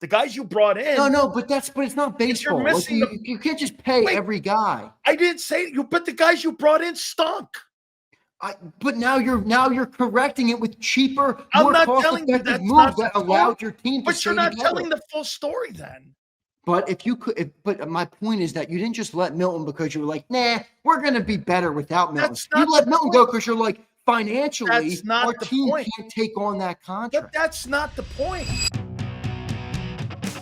The guys you brought in. No, but it's not baseball. You're missing you can't just pay every guy. I didn't say you, but the guys you brought in stunk. But now you're correcting it with cheaper, I'm more cost-effective moves that allowed your team to But you're not together. telling the full story then. But but my point is that you didn't just let Milton because you were like, nah, we're going to be better without Milton. You let Milton go because you're like, financially, our team can't take on that contract. But that's not the point.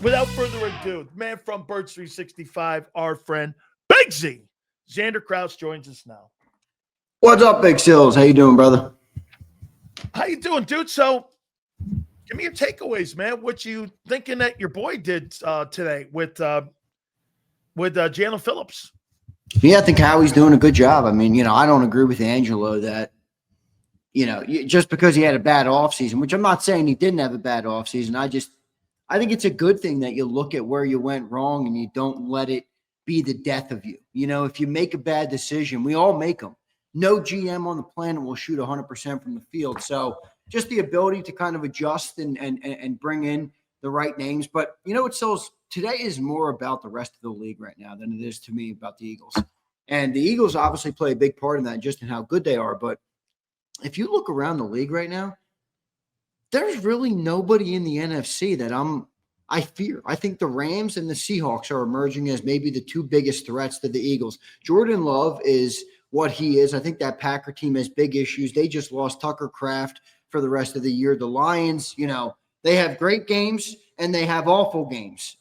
Without further ado, the man from Birds 365, our friend Big Z, Zander Krause joins us now. What's up, Big Sills? How you doing, brother? How you doing, dude? So, give me your takeaways, man. What you thinking that your boy did today with Jaelan Phillips? Yeah, I think Howie's doing a good job. I mean, I don't agree with Angelo that, just because he had a bad offseason, which I'm not saying he didn't have a bad offseason. I think it's a good thing that you look at where you went wrong and you don't let it be the death of you. If you make a bad decision, we all make them. No GM on the planet will shoot 100% from the field. So just the ability to kind of adjust and bring in the right names. But today is more about the rest of the league right now than it is to me about the Eagles. And the Eagles obviously play a big part in that, just in how good they are. But if you look around the league right now, there's really nobody in the NFC that I fear. I think the Rams and the Seahawks are emerging as maybe the two biggest threats to the Eagles. Jordan Love is what he is. I think that Packer team has big issues. They just lost Tucker Kraft for the rest of the year. The Lions, they have great games and they have awful games.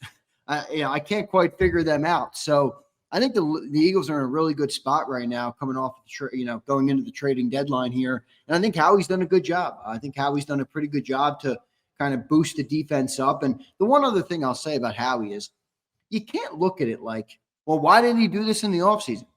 I can't quite figure them out. So I think the Eagles are in a really good spot right now, coming off, going into the trading deadline here. And I think Howie's done a good job. I think Howie's done a pretty good job to kind of boost the defense up. And the one other thing I'll say about Howie is you can't look at it like, well, why didn't he do this in the offseason?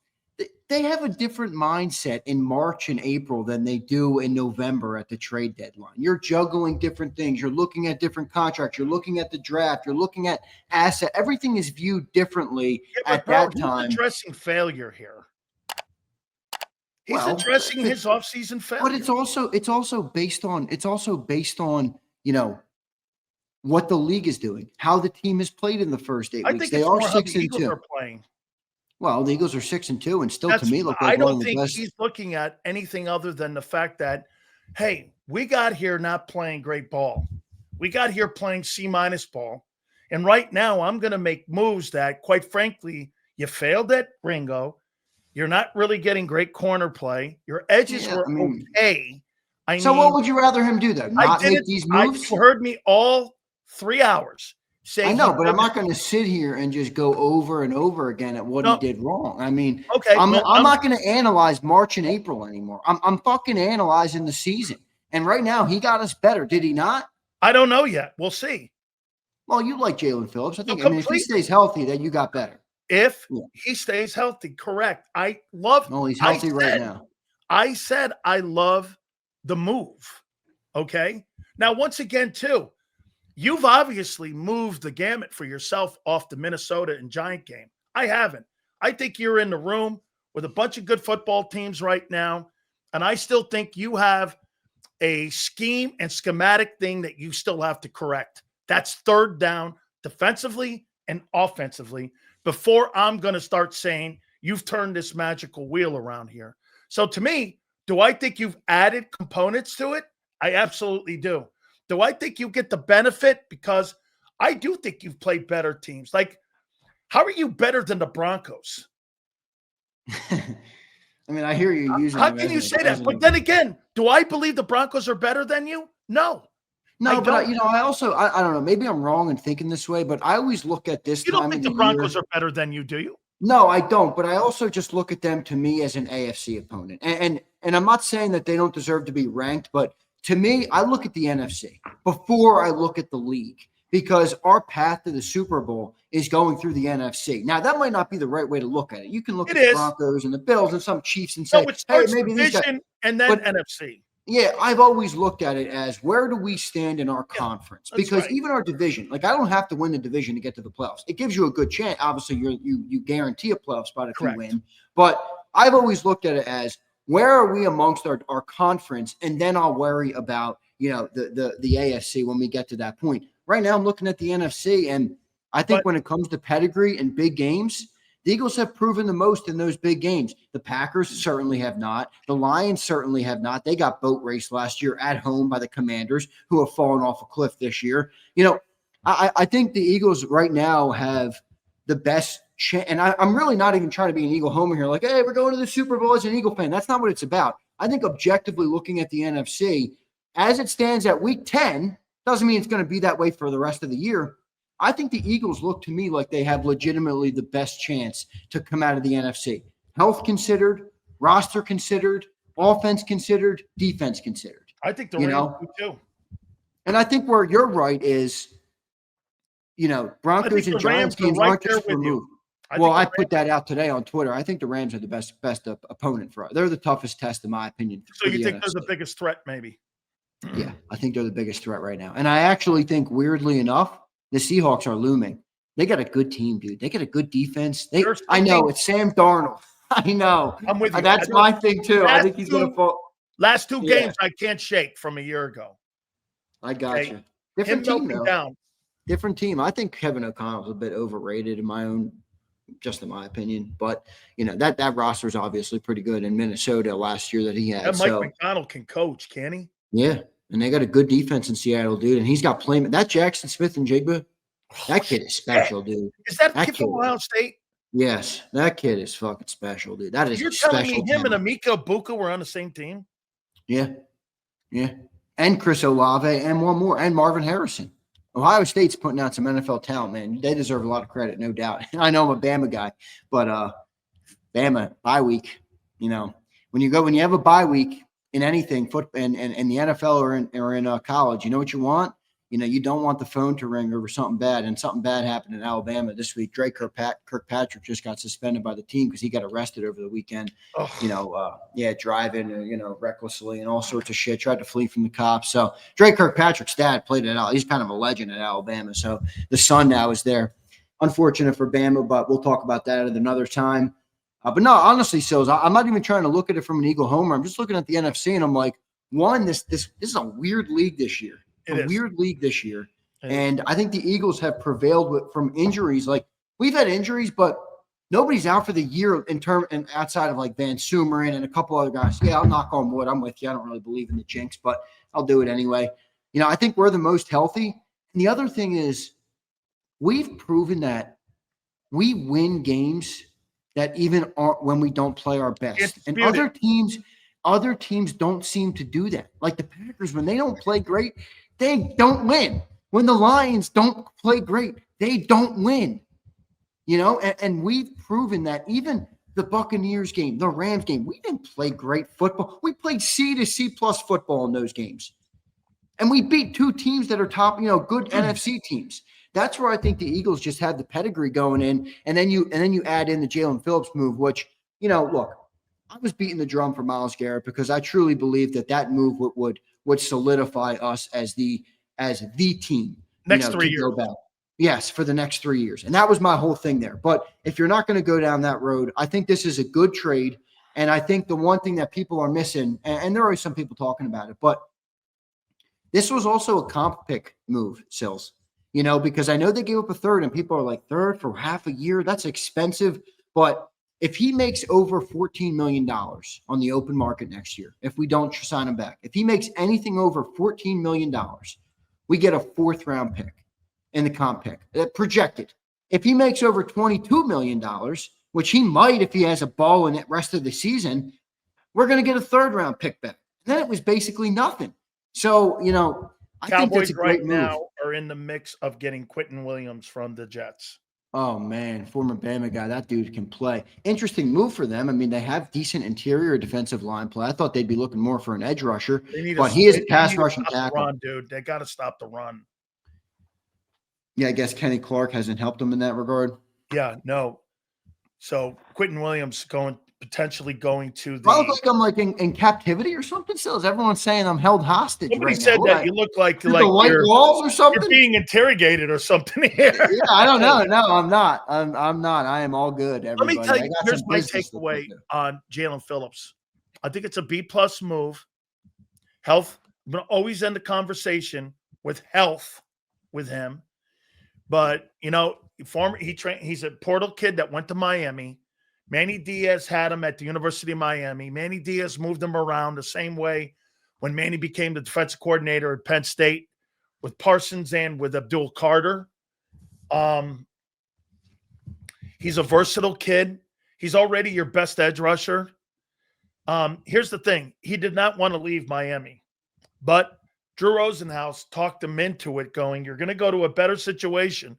They have a different mindset in March and April than they do in November at the trade deadline. You're juggling different things. You're looking at different contracts. You're looking at the draft. You're looking at asset. Everything is viewed differently at that time. He's addressing failure here. He's addressing his offseason failure. But it's also based on what the league is doing, how the team has played in the first 8 weeks. I think they are 6-2. The Eagles are playing. Well, the Eagles are 6-2 and still to me look like I one don't of the think best. He's looking at anything other than the fact that, hey, we got here not playing great ball. We got here playing C- ball. And right now I'm going to make moves that, quite frankly, you failed at Ringo. You're not really getting great corner play. Your edges were okay. What would you rather him do, though? Not make these moves? You heard me all 3 hours. I know, but I'm not going to sit here and just go over and over again at what he did wrong. I mean, I'm not going to analyze March and April anymore. I'm fucking analyzing the season. And right now, he got us better. Did he not? I don't know yet. We'll see. Well, you like Jaelan Phillips. I think, if he stays healthy, then you got better. If he stays healthy, correct. He's healthy right now. I said I love the move. Okay? Now, once again, too, you've obviously moved the gamut for yourself off the Minnesota and Giant game. I haven't. I think you're in the room with a bunch of good football teams right now, and I still think you have a scheme and schematic thing that you still have to correct. That's third down defensively and offensively before I'm going to start saying you've turned this magical wheel around here. So to me, do I think you've added components to it? I absolutely do. Do I think you get the benefit? Because I do think you've played better teams. Like, how are you better than the Broncos? I mean, I hear you using. How can you say that? But then again, do I believe the Broncos are better than you? No. No, but I also don't know. Maybe I'm wrong in thinking this way, but I always look at this. You don't think the Broncos are better than you, do you? No, I don't. But I also just look at them to me as an AFC opponent, and I'm not saying that they don't deserve to be ranked, but to me, I look at the NFC before I look at the league because our path to the Super Bowl is going through the NFC. Now, that might not be the right way to look at it. You can look at the Broncos and the Bills and some Chiefs and say, hey, maybe division and then NFC. Yeah, I've always looked at it as where do we stand in our conference? Because even our division, like I don't have to win the division to get to the playoffs. It gives you a good chance. Obviously, you guarantee a playoff spot if you win. But I've always looked at it as where are we amongst our conference, and then I'll worry about the AFC when we get to that point. right now I'm looking at the NFC, and I think when it comes to pedigree and big games, the Eagles have proven the most in those big games. The Packers certainly have not. The Lions certainly have not. They got boat raced last year at home by the Commanders, who have fallen off a cliff this year. I think the Eagles right now have the best chance. And I'm really not even trying to be an Eagle homer here. Like, hey, we're going to the Super Bowl as an Eagle fan. That's not what it's about. I think objectively looking at the NFC, as it stands at week 10, doesn't mean it's going to be that way for the rest of the year. I think the Eagles look to me like they have legitimately the best chance to come out of the NFC. Health considered, roster considered, offense considered, defense considered. I think the Rams do too. And I think where you're right is, Broncos and Giants games aren't just removed. Well, I put that out today on Twitter. I think the Rams are the best opponent for us. They're the toughest test, in my opinion. So you think they're the biggest threat, maybe? Yeah, I think they're the biggest threat right now. And I actually think, weirdly enough, the Seahawks are looming. They got a good team, dude. They got a good defense. I know it's Sam Darnold. I know. I'm with you. That's my thing too. I think he's going to fall. Last two games I can't shake from a year ago. I got you. Different team, though. Different team. I think Kevin O'Connell's a bit overrated in my opinion. But that roster is obviously pretty good in Minnesota last year that he had. And Mike McDonald can coach, can he? Yeah. And they got a good defense in Seattle, dude. And he's got playing that Jackson Smith and Jigba. That kid is special, dude. Is that kid from Ohio State? Yes, that kid is fucking special, dude. That is. You're telling me him and Emeka Buka were on the same team? Yeah. And Chris Olave and one more, and Marvin Harrison. Ohio State's putting out some NFL talent, man. They deserve a lot of credit, no doubt. I know I'm a Bama guy, but Bama bye week. When you have a bye week in anything, football and the NFL or in college, you know what you want? You don't want the phone to ring over something bad, and something bad happened in Alabama this week. Drake Kirkpatrick just got suspended by the team because he got arrested over the weekend. Driving, recklessly and all sorts of shit. Tried to flee from the cops. So Drake Kirkpatrick's dad played it out. He's kind of a legend at Alabama. So the son now is there. Unfortunate for Bama, but we'll talk about that at another time. But no, honestly, Sills, I'm not even trying to look at it from an Eagle homer. I'm just looking at the NFC, and I'm like, this is a weird league this year. And I think the Eagles have prevailed from injuries. Like, we've had injuries, but nobody's out for the year and outside of like Van Sumeren and a couple other guys. Yeah, I'll knock on wood. I'm with you. I don't really believe in the jinx, but I'll do it anyway. I think we're the most healthy. And the other thing is, we've proven that we win games that even aren't when we don't play our best. And other teams don't seem to do that. Like the Packers, when they don't play great, they don't win. When the Lions don't play great, they don't win. And we've proven that even the Buccaneers game, the Rams game, we didn't play great football. We played C to C+ football in those games. And we beat two teams that are top, good NFC teams. That's where I think the Eagles just had the pedigree going in. And then you add in the Jaelan Phillips move, which, look, I was beating the drum for Myles Garrett because I truly believe that move would solidify us as the team. Next 3 years. Yes, for the next 3 years. And that was my whole thing there. But if you're not going to go down that road, I think this is a good trade. And I think the one thing that people are missing, and there are some people talking about it, but this was also a comp pick move, Sills. Because I know they gave up a third, and people are like, third for half a year? That's expensive. But if he makes over $14 million on the open market next year, if we don't sign him back, if he makes anything over $14 million, we get a 4th round pick in the comp pick projected. If he makes over $22 million, which he might if he has a ball in it rest of the season, we're going to get a 3rd round pick back. And then it was basically nothing. So, I think that's a great move. Now are in the mix of getting Quentin Williams from the Jets. Oh, man, former Bama guy. That dude can play. Interesting move for them. I mean, they have decent interior defensive line play. I thought they'd be looking more for an edge rusher, but he is a pass rushing tackle. Run, dude. They got to stop the run. Yeah, I guess Kenny Clark hasn't helped them in that regard. Yeah, no. So Quentin Williams potentially going to the. I look like I'm like in captivity or something. Still, is everyone saying I'm held hostage? Somebody right said now? that you look like the white walls or something. You're being interrogated or something here. Yeah, I don't know. No, I'm not. I'm not. I am all good. Everybody. Let me tell you. Here's my takeaway on Jaelan Phillips. I think it's a B+ move. Health. I'm going to always end the conversation with health. with him. But, he's a Portal kid that went to Miami. Manny Diaz had him at the University of Miami. Manny Diaz moved him around the same way when Manny became the defensive coordinator at Penn State with Parsons and with Abdul Carter. He's a versatile kid. He's already your best edge rusher. Here's the thing. He did not want to leave Miami, but Drew Rosenhaus talked him into it, going, you're going to go to a better situation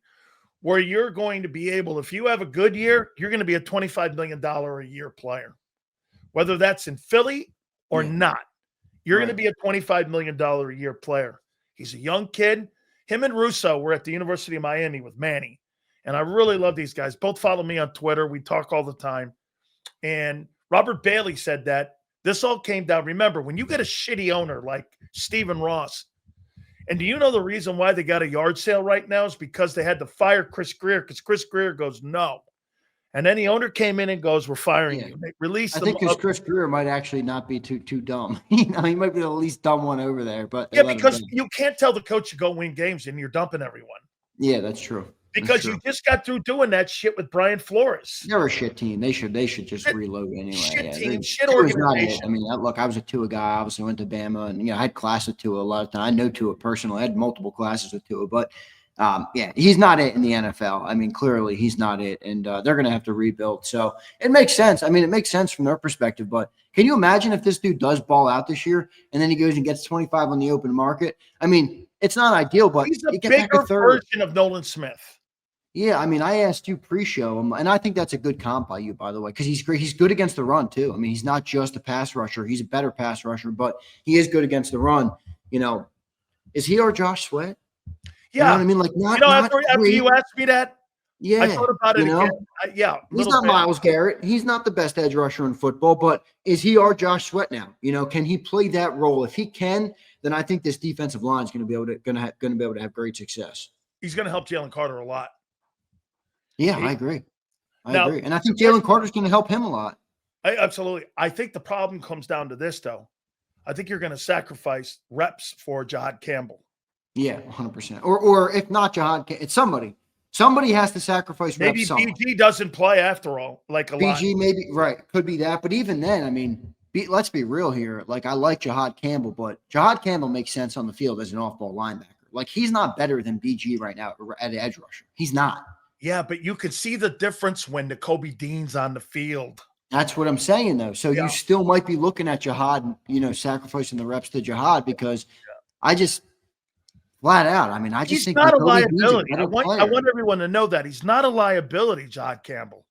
where you're going to be able, if you have a good year, you're going to be a $25 million a year player. Whether that's in Philly or not, you're going to be a $25 million a year player. He's a young kid. Him and Russo were at the University of Miami with Manny. And I really love these guys. Both follow me on Twitter. We talk all the time. And Robert Bailey said that this all came down. Remember, when you get a shitty owner like Stephen Ross, and do you know the reason why they got a yard sale right now is because they had to fire Chris Greer, because Chris Greer goes, no. And then the owner came in and goes, we're firing you. They released I them. think because Chris Greer might actually not be too dumb. He might be the least dumb one over there. But because you can't tell the coach to go win games and you're dumping everyone. Yeah, that's true. Because you just got through doing that shit with Brian Flores. They're a shit team. They should just reload anyway. Shit team, shit organization. I mean, look, I was a Tua guy. I obviously went to Bama, and I had class with Tua a lot of time. I know Tua personally. I had multiple classes with Tua, but he's not it in the NFL. I mean, clearly he's not it, and they're going to have to rebuild. So it makes sense. I mean, it makes sense from their perspective. But can you imagine if this dude does ball out this year, and then he goes and gets 25 on the open market? I mean, it's not ideal, but he's a bigger version of Nolan Smith. Yeah, I mean, I asked you pre-show, and I think that's a good comp by you, by the way, because he's great. He's good against the run, too. I mean, he's not just a pass rusher. He's a better pass rusher, but he is good against the run. Is he our Josh Sweat? Yeah. You know what I mean? Like, after you asked me that, yeah, I thought about it again. He's not Myles Garrett. He's not the best edge rusher in football, but is he our Josh Sweat now? Can he play that role? If he can, then I think this defensive line is going to be able to have great success. He's going to help Jalen Carter a lot. Yeah, I agree. I agree. And I think Jalen Carter's going to help him a lot. Absolutely. I think the problem comes down to this, though. I think you're going to sacrifice reps for Jahad Campbell. Yeah, 100%. Or if not Jahad, it's somebody. Somebody has to sacrifice reps. Maybe BG doesn't play after all, like a lot. BG maybe, right. Could be that. But even then, I mean, let's be real here. Like, I like Jahad Campbell, but Jahad Campbell makes sense on the field as an off-ball linebacker. Like, he's not better than BG right now at edge rusher. He's not. Yeah, but you can see the difference when Kobe Dean's on the field. That's what I'm saying, though. So you still might be looking at Jahad, sacrificing the reps to Jahad, because I just flat out. I mean, I just think he's not a liability. I want everyone to know that he's not a liability, Jahad Campbell.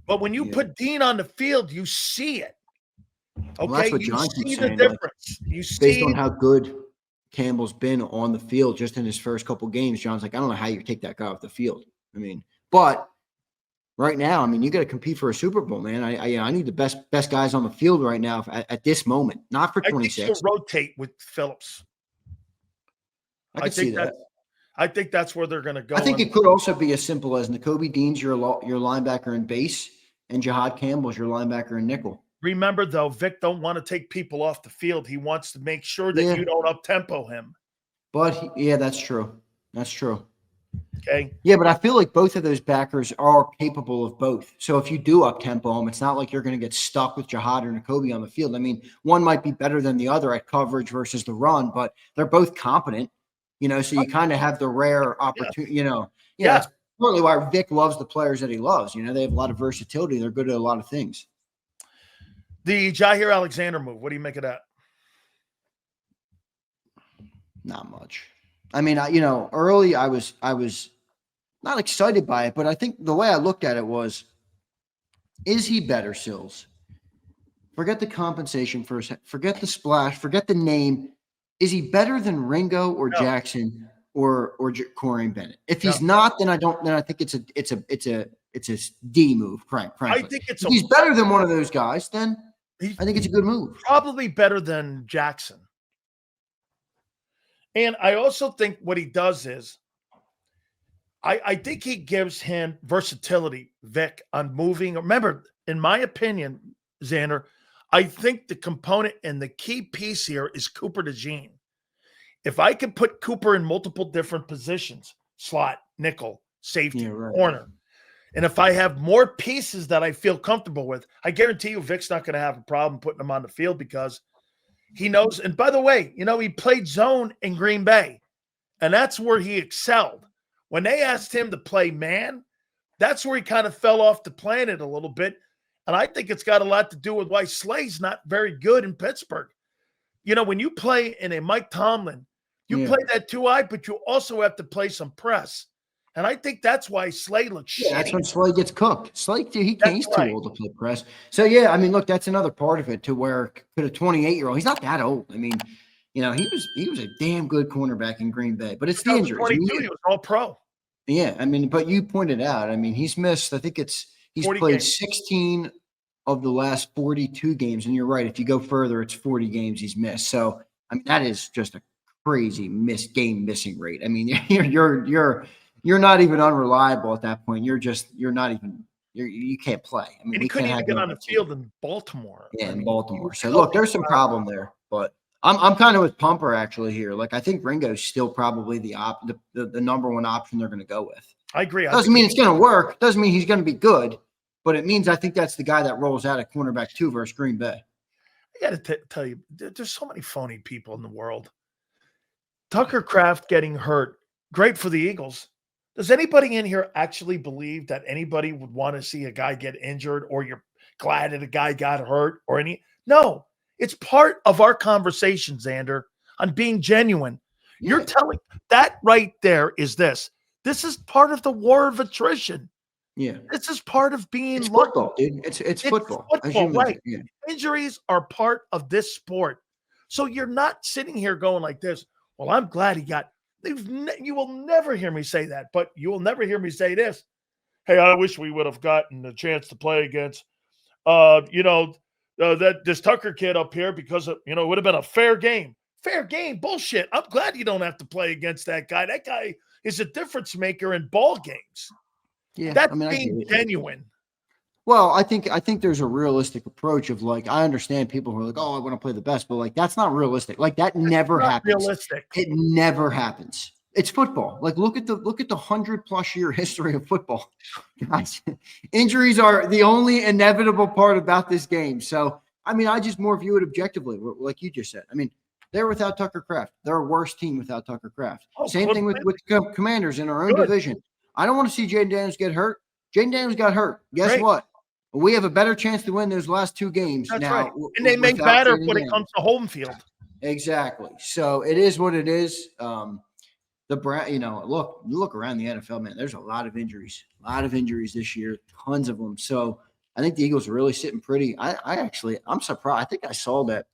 But when you put Dean on the field, you see it. Okay, well, that's what John see keeps the saying. difference. Like, you see based on how good Campbell's been on the field just in his first couple games. John's like, I don't know how you take that guy off the field. I mean, but right now, I mean, you got to compete for a Super Bowl, man. I need the best guys on the field right now at this moment, not for 26. I think he'll rotate with Phillips. I can see that. I think that's where they're going to go. I think it could also be as simple as Nakobe Dean's your linebacker in base, and Jahad Campbell's your linebacker in nickel. Remember, though, Vic don't want to take people off the field. He wants to make sure that you don't up-tempo him. But, that's true. That's true. Okay. Yeah, but I feel like both of those backers are capable of both. So if you do up-tempo them, it's not like you're going to get stuck with Jahad or Nakobe on the field. I mean, one might be better than the other at coverage versus the run, but they're both competent, so you kind of have the rare opportunity, That's partly why Vic loves the players that he loves. They have a lot of versatility. They're good at a lot of things. The Jaire Alexander move, what do you make of that? Not much. I mean, early I was not excited by it, but I think the way I looked at it was, is he better, Sills? Forget the compensation for a second. Forget the splash. Forget the name. Is he better than Ringo or Jackson or Corey Bennett? If he's not, then I think it's a D move. Frankly. I think if he's better than one of those guys, then I think it's a good move. Probably better than Jackson. And I also think what he does is, I think he gives him versatility, Vic, on moving. Remember, in my opinion, Zander, I think the component and the key piece here is Cooper DeJean. If I could put Cooper in multiple different positions, slot, nickel, safety, corner, and if I have more pieces that I feel comfortable with, I guarantee you Vic's not going to have a problem putting them on the field because he knows. And by the way, he played zone in Green Bay, and that's where he excelled. When they asked him to play man, that's where he kind of fell off the planet a little bit. And I think it's got a lot to do with why Slay's not very good in Pittsburgh. When you play in a Mike Tomlin, you play that 2-eye, but you also have to play some press. And I think that's why Slay looks shitty. That's when Slay gets cooked. Slay, he's too old to play press. So, look, that's another part of it to where could a 28-year-old, he's not that old. I mean, he was a damn good cornerback in Green Bay, but it's the injuries. 22, he was all pro. Yeah, but you pointed out, he's missed, I think he's played games. 16 of the last 42 games. And you're right, if you go further, it's 40 games he's missed. So, that is just a crazy game missing rate. You're not even unreliable at that point. You can't play. And he couldn't even get on the field in Baltimore. Yeah, in Baltimore. So look, there's some problem there, but I'm kind of with Pumper actually here. Like I think Ringo's still probably the number one option they're going to go with. I agree. Doesn't mean it's going to work. Doesn't mean he's going to be good, but it means I think that's the guy that rolls out at cornerback 2 versus Green Bay. I got to tell you, there's so many phony people in the world. Tucker Kraft getting hurt, great for the Eagles. Does anybody in here actually believe that anybody would want to see a guy get injured or you're glad that a guy got hurt or any? No, it's part of our conversation, Zander, on being genuine. Yeah. You're telling that right there is this. This is part of the war of attrition. Yeah. This is part of being football, dude. It's football. Football, right. Yeah. Injuries are part of this sport. So you're not sitting here going like this. Well, I'm glad he got. You will never hear me say that, but you will never hear me say this. Hey, I wish we would have gotten a chance to play against, that this Tucker kid up here because it would have been a fair game. Fair game, bullshit. I'm glad you don't have to play against that guy. That guy is a difference maker in ball games. Yeah, that's being genuine. Well, I think there's a realistic approach of like, I understand people who are like, oh, I want to play the best, but like, that's not realistic. Like that never happens. Realistic. It never happens. It's football. Like look at the 100+ year history of football. Guys, injuries are the only inevitable part about this game. So, I just more view it objectively, like you just said. They're without Tucker Kraft. They're a worse team without Tucker Kraft. Same thing with Commanders in our own division. I don't want to see Jaden Daniels get hurt. Jaden Daniels got hurt. Guess what? We have a better chance to win those last 2 games. That's now, right. And they make better when it comes to home field. Exactly. So it is what it is. Look around the NFL, man. There's a lot of injuries. This year, tons of them. So I think the Eagles are really sitting pretty. I'm surprised. I think I saw that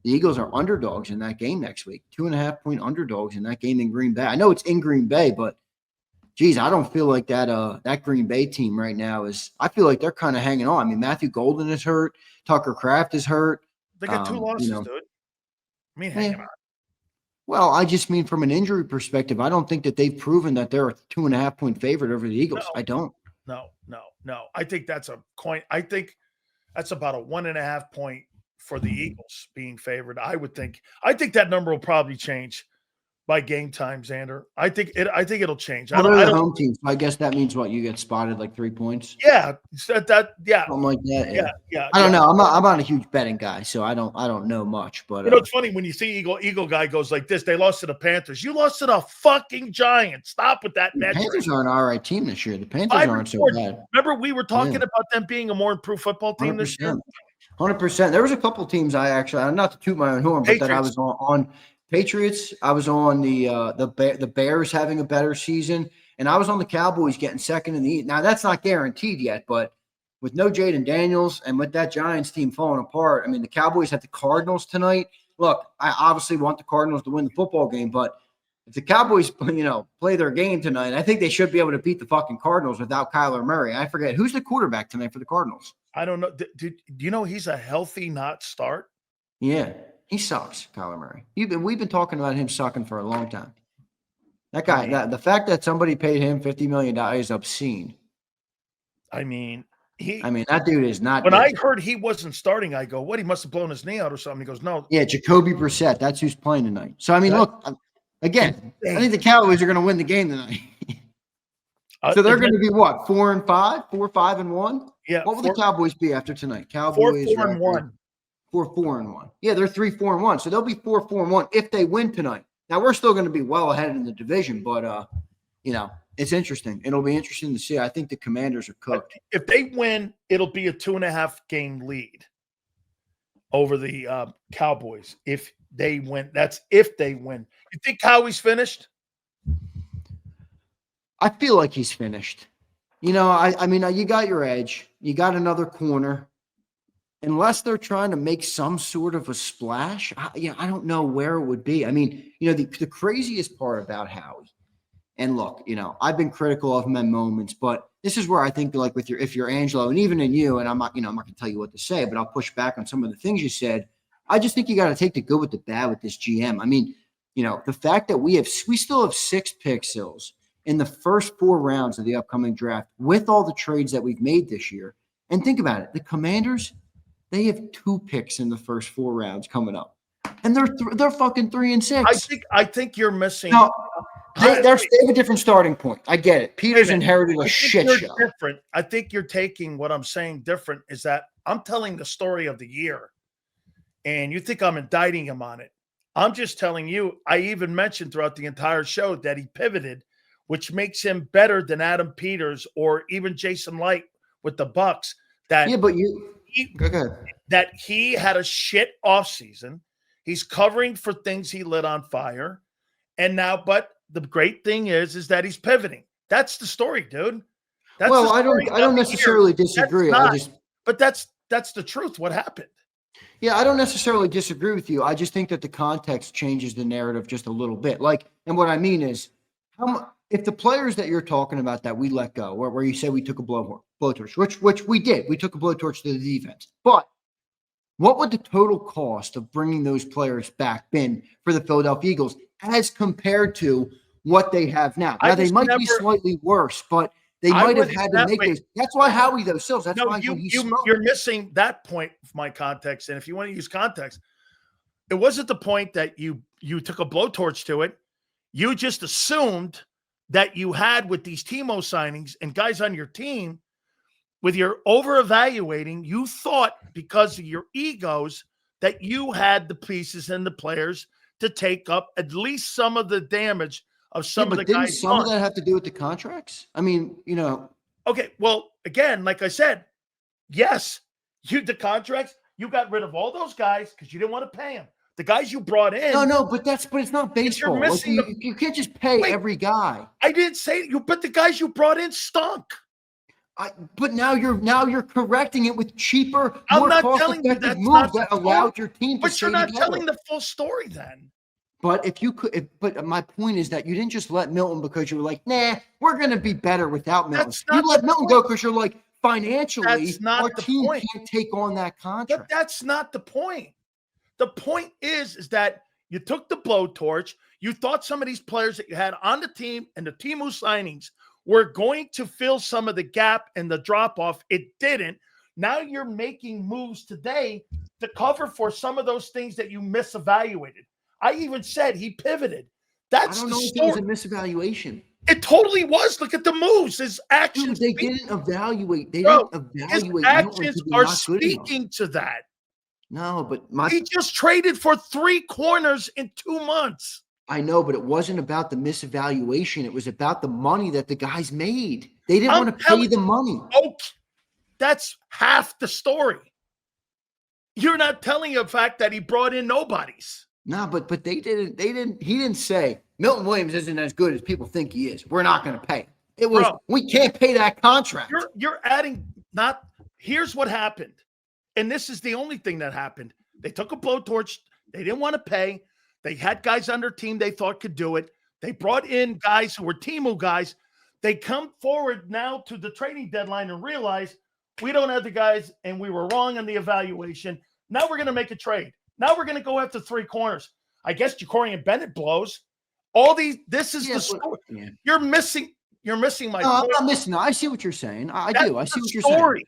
the Eagles are underdogs in that game next week. 2.5-point underdogs in that game in Green Bay. I know it's in Green Bay, but geez, I don't feel like that Green Bay team right now is – I feel like they're kind of hanging on. Matthew Golden is hurt. Tucker Kraft is hurt. They got 2 losses, dude. Hanging on. Well, I just mean from an injury perspective, I don't think that they've proven that they're a 2.5-point favorite over the Eagles. I don't. No. I think that's a coin. I think that's about a 1.5 point for the Eagles being favored. I think that number will probably change by game time, Zander. I think it'll change. I don't home team. So I guess that means what, you get spotted like 3 points. Yeah, something like that. Yeah. I don't know. I'm not a huge betting guy, so I don't know much. But it's funny when you see Eagle guy goes like this. They lost to the Panthers. You lost to the fucking Giants. Stop with that. The Panthers are an all right team this year. The Panthers aren't so bad. Remember we were talking about them being a more improved football team 100%. This year. 100%. There was a couple teams not to toot my own horn, but that I was on. Patriots, I was on the Bears having a better season, and I was on the Cowboys getting second in the East. Now, that's not guaranteed yet, but with no Jaden Daniels and with that Giants team falling apart, the Cowboys had the Cardinals tonight. Look, I obviously want the Cardinals to win the football game, but if the Cowboys, play their game tonight, I think they should be able to beat the fucking Cardinals without Kyler Murray. I forget. Who's the quarterback tonight for the Cardinals? I don't know. Do you know he's a healthy not start? Yeah. He sucks, Kyler Murray. We've been talking about him sucking for a long time. That guy, the fact that somebody paid him $50 million is obscene. I mean, that dude is not. When I heard he wasn't starting, I go, "What? He must have blown his knee out or something." He goes, "No." Yeah, Jacoby Brissett. That's who's playing tonight. So I mean, look, again, I think the Cowboys are going to win the game tonight. So they're going to be what, 4-5, 4-5-1? Yeah. What will the Cowboys be after tonight? Cowboys 4-4-1. 4-4-1. Yeah, they're 3-4-1. So they'll be 4-4-1 if they win tonight. Now we're still going to be well ahead in the division, but it's interesting. It'll be interesting to see. I think the Commanders are cooked. If they win, it'll be a 2.5 game lead over the Cowboys. If they win, that's if they win. You think Howie's finished? I feel like he's finished. I mean, you got your edge. You got another corner. Unless they're trying to make some sort of a splash, I don't know where it would be. I mean, the craziest part about Howie, and look, I've been critical of him at moments, but this is where I think, like, if you're Angelo, and even in you, and I'm not going to tell you what to say, but I'll push back on some of the things you said. I just think you got to take the good with the bad with this GM. I mean, the fact that we still have 6 picks, Sills, in the first 4 rounds of the upcoming draft with all the trades that we've made this year. And think about it. The Commanders, they have 2 picks in the first 4 rounds coming up. And they're fucking 3-6. I think you're missing. No, they have a different starting point. I get it. Peters inherited a shit show. Different. I think you're taking what I'm saying different is that I'm telling the story of the year. And you think I'm indicting him on it. I'm just telling you, I even mentioned throughout the entire show that he pivoted, which makes him better than Adam Peters or even Jason Light with the Bucks. That he had a shit offseason. He's covering for things he lit on fire. And now, but the great thing is that he's pivoting. That's the story, dude. I don't necessarily disagree. But that's the truth. What happened? Yeah, I don't necessarily disagree with you. I just think that the context changes the narrative just a little bit. And what I mean is, if the players that you're talking about that we let go, where you say we took a blowtorch, which we did, we took a blowtorch to the defense. But what would the total cost of bringing those players back been for the Philadelphia Eagles as compared to what they have now? Now they might be slightly worse, but they might have had to make those. That's why Howie those Sills. That's why you're missing that point of my context. And if you want to use context, it wasn't the point that you took a blowtorch to it. You just assumed that you had with these Timo signings and guys on your team, with your over-evaluating, you thought because of your egos that you had the pieces and the players to take up at least some of the damage of some of the guys. Didn't some of that have to do with the contracts? I mean, Okay, well, again, like I said, yes, the contracts, you got rid of all those guys because you didn't want to pay them. The guys you brought in. No, but it's not baseball. You can't just pay every guy. I didn't say you, but the guys you brought in stunk. But now you're correcting it with cheaper, more cost-effective moves that allowed your team to But you're not together. telling the full story then. But but my point is that you didn't just let Milton because you were like, nah, we're going to be better without Milton. You let Milton go because you're like, financially, our team can't take on that contract. But that's not the point. The point is that you took the blowtorch. You thought some of these players that you had on the team and the Timo signings were going to fill some of the gap and the drop-off. It didn't. Now you're making moves today to cover for some of those things that you misevaluated. I even said he pivoted. That's I don't know the if story. it was a misevaluation. It totally was. Look at the moves. His actions. Dude, they didn't evaluate. His actions are speaking to that. No, but he just traded for 3 corners in 2 months. I know, but it wasn't about the misevaluation. It was about the money that the guys made. They didn't want to pay the money. Okay, that's half the story. You're not telling the fact that he brought in nobodies. No, but they didn't. He didn't say Milton Williams isn't as good as people think he is. We're not going to pay. It was we can't pay that contract. You're adding not. Here's what happened, and this is the only thing that happened. They took a blowtorch. They didn't want to pay. They had guys on their team they thought could do it. They brought in guys who were Timo guys. They come forward now to the trading deadline and realize we don't have the guys and we were wrong on the evaluation. Now we're going to make a trade. Now we're going to go after 3 corners. I guess Jacorian Bennett blows. This is the story. You're missing my point. I'm not missing. I see what you're saying. I do. I see what you're saying.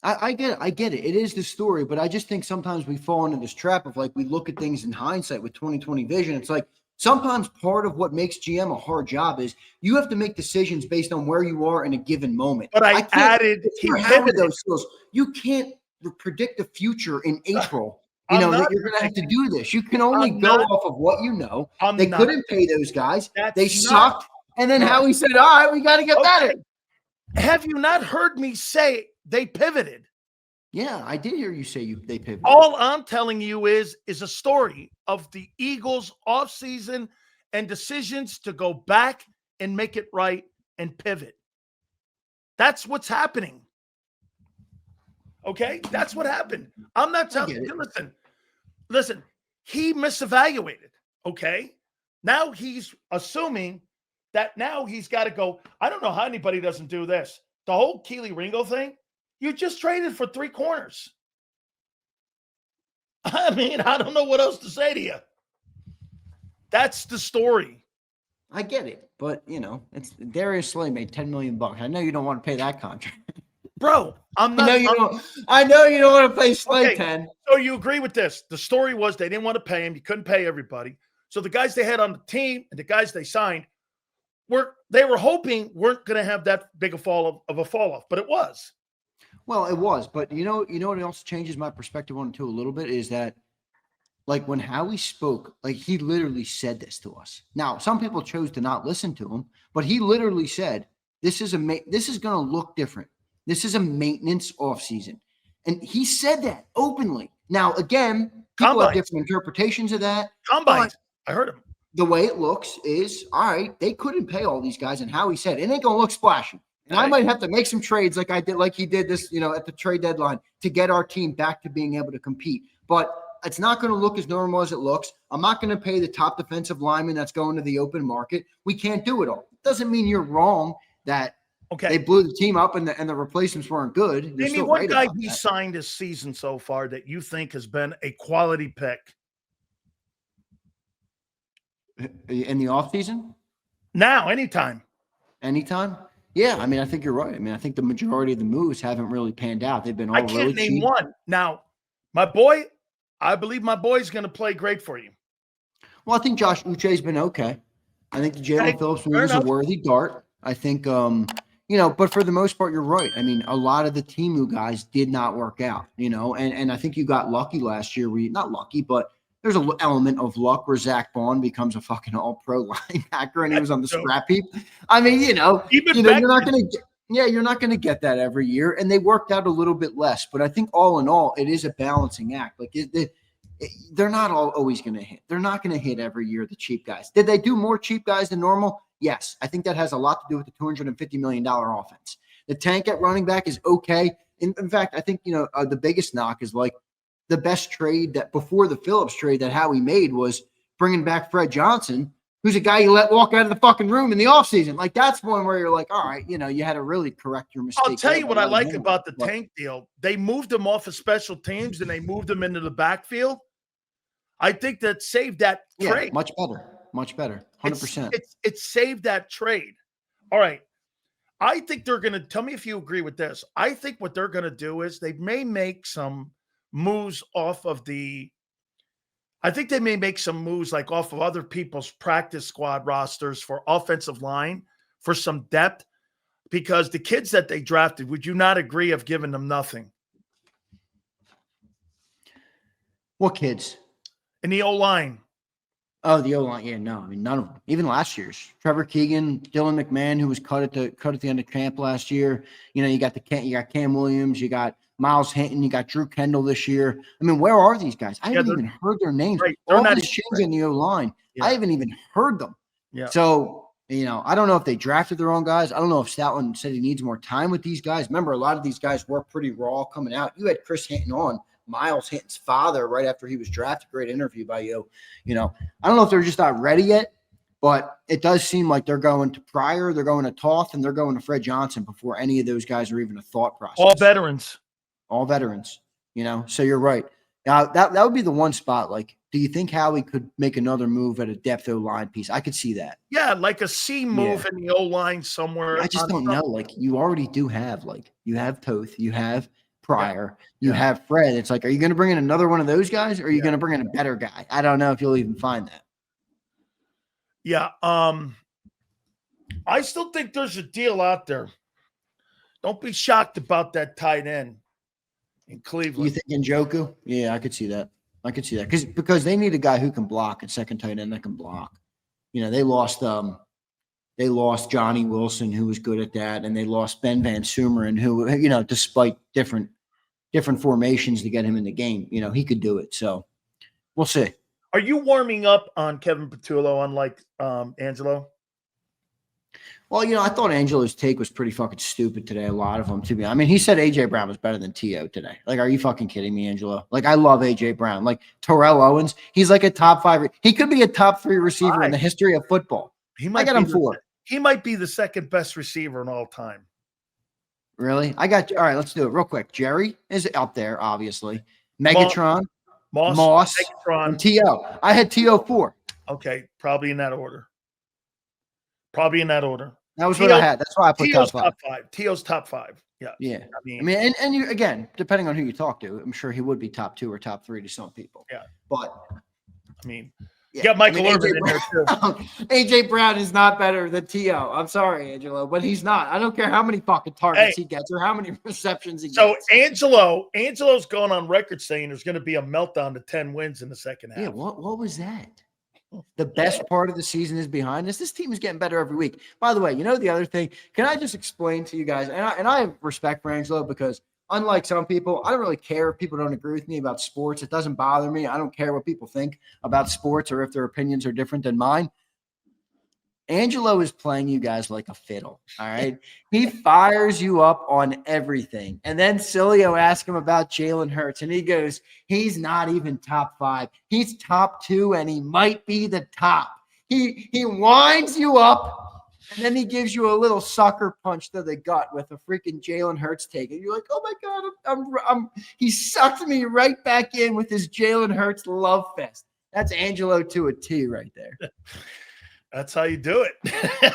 I get it. I get it. It is the story, but I just think sometimes we fall into this trap of like we look at things in hindsight with 2020 vision. It's like sometimes part of what makes GM a hard job is you have to make decisions based on where you are in a given moment. But I added he pivoted those skills. You can't predict the future in April. You know that you're going to have to do this. You can only go off of what you know. They couldn't pay those guys. They sucked. And then Howie said, all right, we got to get better. Have you not heard me say they pivoted? Yeah, I did hear you say they pivoted. All I'm telling you is a story of the Eagles' offseason and decisions to go back and make it right and pivot. That's what's happening. Okay? That's what happened. I'm not telling you. Listen, he misevaluated. Okay? Now he's assuming that now he's got to go. I don't know how anybody doesn't do this. The whole Keely Ringo thing, you just traded for 3 corners. I mean, I don't know what else to say to you. That's the story. I get it, but it's Darius Slay made $10 million. I know you don't want to pay that contract, bro. I know you don't want to pay Slay 10. So you agree with this? The story was they didn't want to pay him. You couldn't pay everybody. So the guys they had on the team and the guys they signed they were hoping weren't going to have that big a fall off, but it was. Well, it was, but you know what else changes my perspective on it too a little bit is that, like when Howie spoke, like he literally said this to us. Now, some people chose to not listen to him, but he literally said, "This is going to look different. This is a maintenance offseason," and he said that openly. Now, again, people have different interpretations of that. Combines, I heard him. The way it looks is, all right, they couldn't pay all these guys, and Howie said it ain't going to look splashy. And I might have to make some trades like he did this, at the trade deadline to get our team back to being able to compete. But it's not going to look as normal as it looks. I'm not going to pay the top defensive lineman that's going to the open market. We can't do it all. It doesn't mean you're wrong that they blew the team up and the replacements weren't good. Name me one guy he signed this season so far that you think has been a quality pick. In the offseason? Now, anytime. Anytime? Yeah, I mean, I think you're right. I mean, I think the majority of the moves haven't really panned out. They've been all really cheap. I can't name one. Now, I believe my boy's going to play great for you. Well, I think Josh Uche's been okay. I think the Jaelan Phillips move is a worthy dart. I think, but for the most part, you're right. I mean, a lot of the Temu guys did not work out, and I think you got lucky last year. Not lucky, but there's an element of luck where Zach Bond becomes a fucking all-pro linebacker and he was on the scrap heap. I mean, you're not going to get that every year. And they worked out a little bit less. But I think all in all, it is a balancing act. Like they're not always going to hit. They're not going to hit every year, the cheap guys. Did they do more cheap guys than normal? Yes. I think that has a lot to do with the $250 million offense. The tank at running back is okay. In fact, I think, the biggest knock is like, the best trade that before the Phillips trade that Howie made was bringing back Fred Johnson, who's a guy you let walk out of the fucking room in the offseason. Like that's one where you're like, all right, you had to really correct your mistake. I'll tell you what I like about the tank deal. They moved him off of special teams and they moved him into the backfield. I think that saved that trade. Much better. 100%. It saved that trade. All right. I think they're going to tell me if you agree with this. I think what they're going to do is they may make some moves off of like off of other people's practice squad rosters for offensive line for some depth because the kids that they drafted, would you not agree, have given them nothing? What kids? In the O-line. Oh, the O-line. Yeah, no. I mean, none of them. Even last year's. Trevor Keegan, Dylan McMahon, who was cut at the end of camp last year. You got Cam Williams, you got Miles Hinton, you got Drew Kendall this year. I mean, where are these guys? I haven't even heard their names. Right. All these shins in the O-line. Yeah. I haven't even heard them. Yeah. So, I don't know if they drafted the wrong guys. I don't know if Stoutland said he needs more time with these guys. Remember, a lot of these guys were pretty raw coming out. You had Chris Hinton on, Miles Hinton's father, right after he was drafted. Great interview by you. I don't know if they're just not ready yet, but it does seem like they're going to Pryor, they're going to Toth, and they're going to Fred Johnson before any of those guys are even a thought process. All veterans, so you're right. Now, that would be the one spot. Like, do you think Howie could make another move at a depth O-line piece? I could see that. Yeah, like a C move in the O-line somewhere. I just don't know. Like, you already do have, you have Toth, you have prior. You have Fred. It's like, are you going to bring in another one of those guys, or are you going to bring in a better guy? I don't know if you'll even find that. Yeah. I still think there's a deal out there. Don't be shocked about that tight end in Cleveland. You think Njoku? Yeah, I could see that. Because they need a guy who can block, a second tight end that can block. They lost Johnny Wilson, who was good at that, and they lost Ben Van Sumeren, who, despite different formations to get him in the game, he could do it. So we'll see. Are you warming up on Kevin Patullo, unlike Angelo? Well, I thought Angelo's take was pretty fucking stupid today. A lot of them, to be honest. I mean, he said A.J. Brown was better than T.O. today. Like, are you fucking kidding me, Angelo? Like, I love A.J. Brown. Like, Terrell Owens, he's like a top 5. He could be a top 3 receiver in the history of football. I got him 4. He might be the second best receiver in all time. Really? I got you. All right, let's do it real quick. Jerry is up there, obviously. Megatron, Moss, Megatron, and T.O. I had T.O. 4. Okay, probably in that order. That was what I had. That's why I put T.O.'s top 5. T.O.'s top 5. Yeah. Yeah. I mean, and you, again, depending on who you talk to, I'm sure he would be top 2 or top 3 to some people. Yeah. But I mean, got Michael Irvin in there too. A.J. Brown is not better than T.O. I'm sorry, Angelo, but he's not. I don't care how many fucking targets he gets or how many receptions he gets. So Angelo's going on record saying there's going to be a meltdown to 10 wins in the second half. Yeah, what was that? The best part of the season is behind us. This team is getting better every week. By the way, the other thing, can I just explain to you guys, and I have respect for Angelo because unlike some people, I don't really care if people don't agree with me about sports. It doesn't bother me. I don't care what people think about sports or if their opinions are different than mine. Angelo is playing you guys like a fiddle, all right? He fires you up on everything. And then Sileo asks him about Jalen Hurts, and he goes, he's not even top 5. He's top 2, and he might be the top. He winds you up, and then he gives you a little sucker punch to the gut with a freaking Jalen Hurts take. And you're like, oh, my God, he sucked me right back in with his Jalen Hurts love fest. That's Angelo to a T right there. That's how you do it.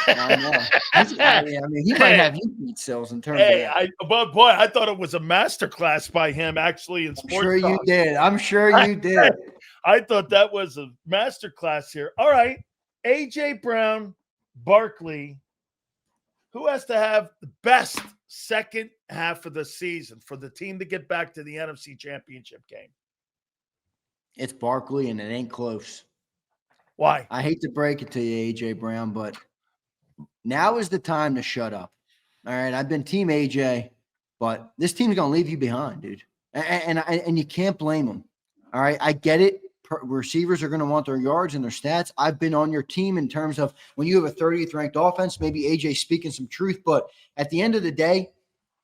I know. I mean, he might have you beat Sills in terms of that. I thought it was a masterclass by him actually in sports. I'm sure you did. I thought that was a masterclass here. All right. A.J. Brown, Barkley. Who has to have the best second half of the season for the team to get back to the NFC Championship game? It's Barkley, and it ain't close. Why? I hate to break it to you, A.J. Brown, but now is the time to shut up. All right, I've been Team A.J., but this team's going to leave you behind, dude. And you can't blame them. All right, I get it. Receivers are going to want their yards and their stats. I've been on your team in terms of when you have a 30th ranked offense, maybe A.J. speaking some truth, but at the end of the day,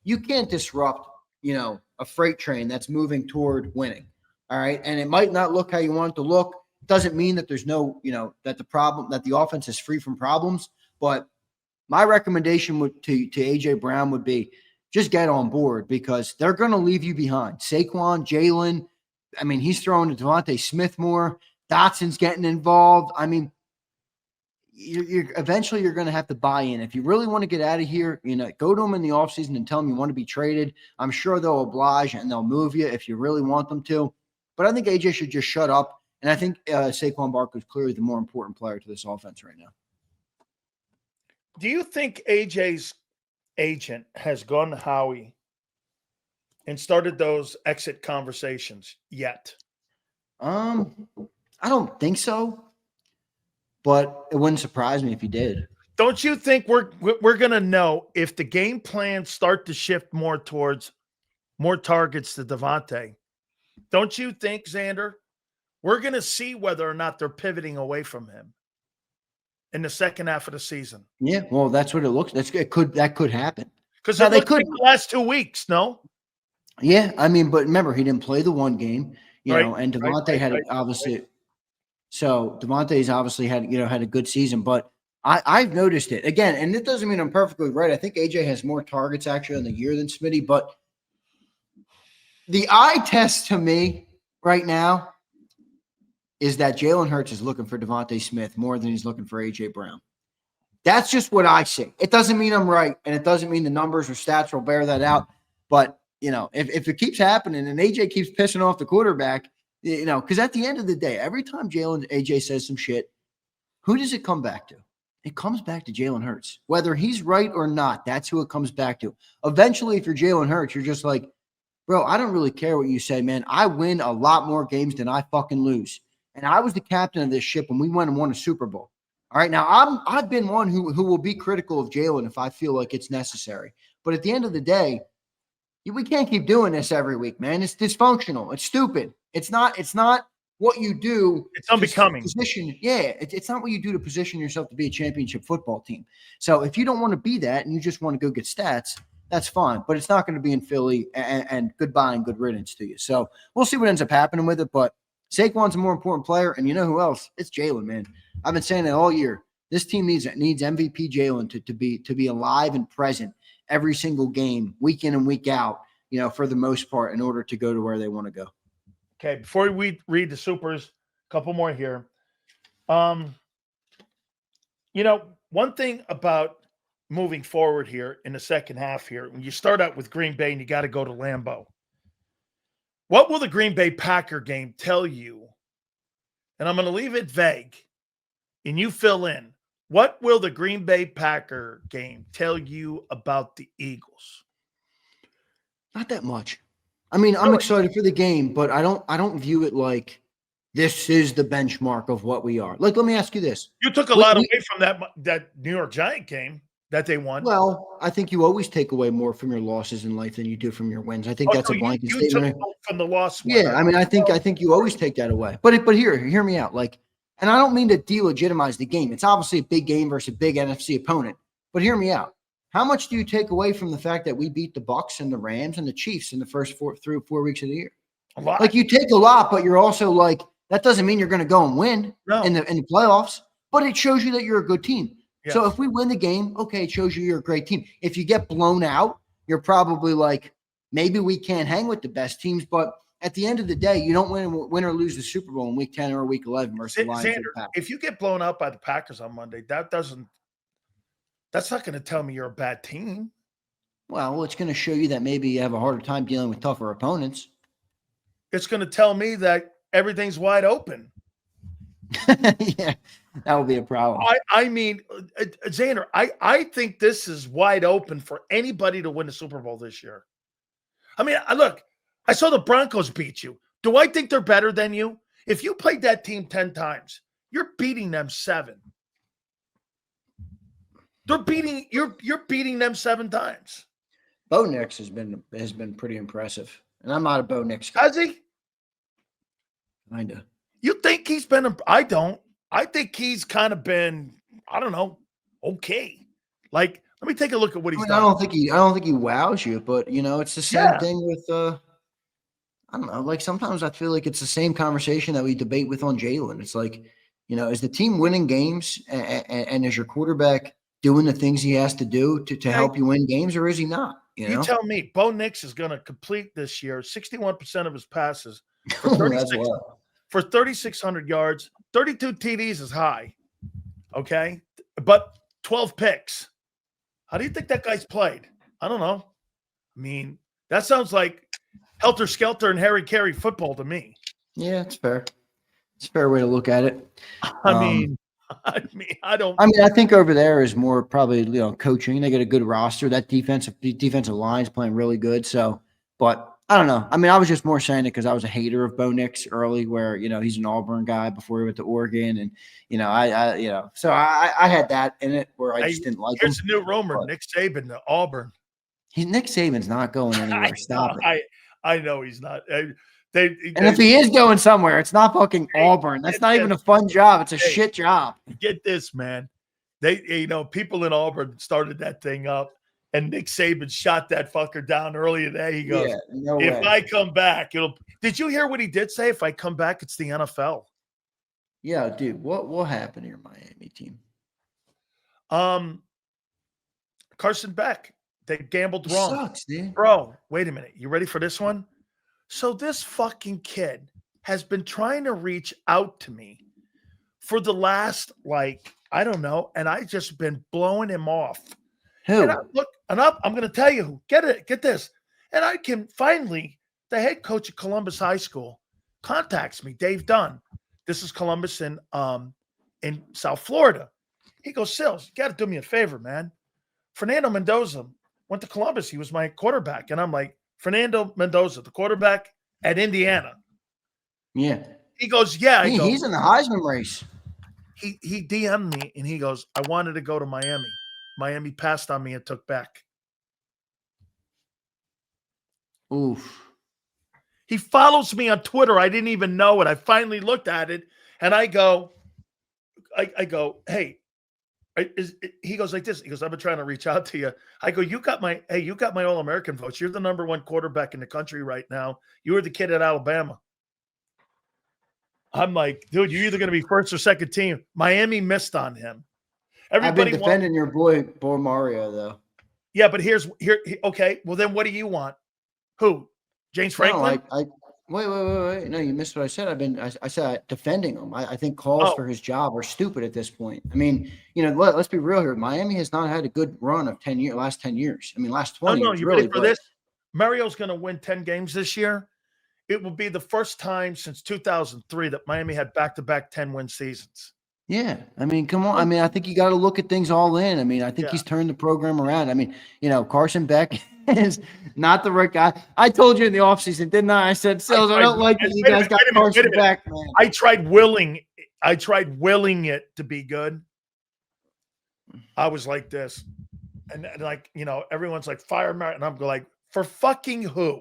you can't disrupt, a freight train that's moving toward winning. All right, and it might not look how you want it to look. Doesn't mean that there's no, that the offense is free from problems. But my recommendation to A.J. Brown would be just get on board because they're going to leave you behind. Saquon, Jalen, I mean, he's throwing to Devontae Smith more. Dotson's getting involved. I mean, you're eventually going to have to buy in. If you really want to get out of here, go to them in the offseason and tell them you want to be traded. I'm sure they'll oblige and they'll move you if you really want them to. But I think A.J. should just shut up. And I think Saquon Barkley is clearly the more important player to this offense right now. Do you think AJ's agent has gone to Howie and started those exit conversations yet? I don't think so, but it wouldn't surprise me if he did. Don't you think we're going to know if the game plans start to shift more towards more targets to Devontae? Don't you think, Zander? We're going to see whether or not they're pivoting away from him in the second half of the season. Yeah, well, that's what it looks. That could happen because they could like the last 2 weeks. No. Yeah, I mean, but remember, he didn't play the one game, and Devontae had obviously. So Devontae's obviously had a good season, but I've noticed it again, and it doesn't mean I'm perfectly right. I think AJ has more targets actually on the year than Smitty, but the eye test to me right now is that Jalen Hurts is looking for Devontae Smith more than he's looking for A.J. Brown. That's just what I see. It doesn't mean I'm right, and it doesn't mean the numbers or stats will bear that out. But, if it keeps happening and AJ keeps pissing off the quarterback, because at the end of the day, every time AJ says some shit, who does it come back to? It comes back to Jalen Hurts. Whether he's right or not, that's who it comes back to. Eventually, if you're Jalen Hurts, you're just like, bro, I don't really care what you say, man. I win a lot more games than I fucking lose. And I was the captain of this ship when we went and won a Super Bowl. All right, now I've been one who will be critical of Jalen if I feel like it's necessary. But at the end of the day, we can't keep doing this every week, man. It's dysfunctional. It's stupid. It's not what you do. It's unbecoming. It's not what you do to position yourself to be a championship football team. So if you don't want to be that and you just want to go get stats, that's fine. But it's not going to be in Philly and goodbye and good riddance to you. So we'll see what ends up happening with it. But Saquon's a more important player. And you know who else? It's Jalen, man. I've been saying it all year. This team needs MVP Jalen to be alive and present every single game, week in and week out, for the most part, in order to go to where they want to go. Okay, before we read the supers, a couple more here. One thing about moving forward here in the second half here, when you start out with Green Bay and you got to go to Lambeau, what will the Green Bay Packer game tell you? And I'm going to leave it vague, and you fill in. What will the Green Bay Packer game tell you about the Eagles? Not that much. I mean, I'm excited for the game, but I don't view it like this is the benchmark of what we are. Like, let me ask you this. You took a lot away from that New York Giant game that they won. Well, I think you always take away more from your losses in life than you do from your wins. I think that's a blanket statement. Took from the loss one. Yeah, I mean, I think you always take that away. But hear me out. Like, and I don't mean to delegitimize the game. It's obviously a big game versus a big NFC opponent. But hear me out. How much do you take away from the fact that we beat the Bucs and the Rams and the Chiefs in the first 4 weeks of the year? A lot. Like, you take a lot, but you're also like, that doesn't mean you're going to go and win in the playoffs, but it shows you that you're a good team. Yes. So if we win the game, okay, it shows you're a great team. If you get blown out, you're probably like, maybe we can't hang with the best teams, but at the end of the day, you don't win or lose the Super Bowl in week 10 or week 11 versus the Lions. Zander, if you get blown out by the Packers on Monday, that's not going to tell me you're a bad team. Well, it's going to show you that maybe you have a harder time dealing with tougher opponents. It's going to tell me that everything's wide open. Yeah, that would be a problem. I mean, Zander, I think this is wide open for anybody to win the Super Bowl this year. I mean, look, I saw the Broncos beat you. Do I think they're better than you? If you played that team 10 times, you're beating them 7. You're beating them 7 times. Bo Nix has been pretty impressive. And I'm not a Bo Nix guy. Has he? Kinda. You think he's been I don't. I think he's kind of been, I don't know, okay. Like, let me take a look at what he's done. I don't think he wows you, but it's the same thing with I don't know, like sometimes I feel like it's the same conversation that we debate with on Jalen. It's like, is the team winning games and is your quarterback doing the things he has to do to help you win games, or is he not? You tell me, Bo Nix is going to complete this year 61% of his passes for 3,600 yards. 32 TDs is high, okay? But 12 picks. How do you think that guy's played? I don't know. I mean, that sounds like helter-skelter and Harry Carey football to me. Yeah, it's fair. It's a fair way to look at it. I mean, I don't. I mean, I think over there is more probably coaching. They get a good roster. That defensive line is playing really good. So, but I don't know. I mean, I was just more saying it because I was a hater of Bo Nix early, where he's an Auburn guy before he went to Oregon, and so I had that in it where I just didn't like him. Here's a new rumor: Nick Saban to Auburn. Nick Saban's not going anywhere. Stop it. I know he's not. And if he is going somewhere, it's not fucking Auburn. That's not even a fun job. It's a shit job. Get this, man. People in Auburn started that thing up, and Nick Saban shot that fucker down early today. He goes, if I come back, Did you hear what he did say? If I come back, it's the NFL. Yeah, dude. What will happen to your Miami team? Carson Beck. They gambled wrong. Sucks, dude. Bro, wait a minute. You ready for this one? So this fucking kid has been trying to reach out to me for the last, I don't know, and I just been blowing him off. Who? And I'm going to tell you who. Get this. And I can finally, the head coach at Columbus High School contacts me, Dave Dunn. This is Columbus in South Florida. He goes, Sills, you got to do me a favor, man. Fernando Mendoza went to Columbus. He was my quarterback. And I'm like, Fernando Mendoza, the quarterback at Indiana. Yeah. He goes, yeah. He's in the Heisman race. He DM'd me and he goes, I wanted to go to Miami. Miami passed on me and took back. Oof. He follows me on Twitter. I didn't even know it. I finally looked at it and I go, hey, he goes like this. He goes, I've been trying to reach out to you. I go, you got my All-American votes. You're the number one quarterback in the country right now. You were the kid at Alabama. I'm like, dude, you're either going to be first or second team. Miami missed on him. Everybody I've been defending your boy Mario, though. Yeah, but here. Okay, well then, what do you want? Who? James Franklin? No, wait. No, you missed what I said. I said defending him. I think calls for his job are stupid at this point. I mean, let's be real here. Miami has not had a good run of last 10 years. I mean, last 20 years. You ready for this? Mario's going to win 10 games this year. It will be the first time since 2003 that Miami had back-to-back 10-win seasons. Yeah. I mean, come on. I mean, I think you got to look at things all in. I mean, I think he's turned the program around. I mean, Carson Beck is not the right guy. I told you in the offseason, didn't I? I said, Sills, I don't like that you guys got Carson Beck, man. I tried willing it to be good. I was like this. And like, everyone's like, fire Mario. And I'm like, for fucking who?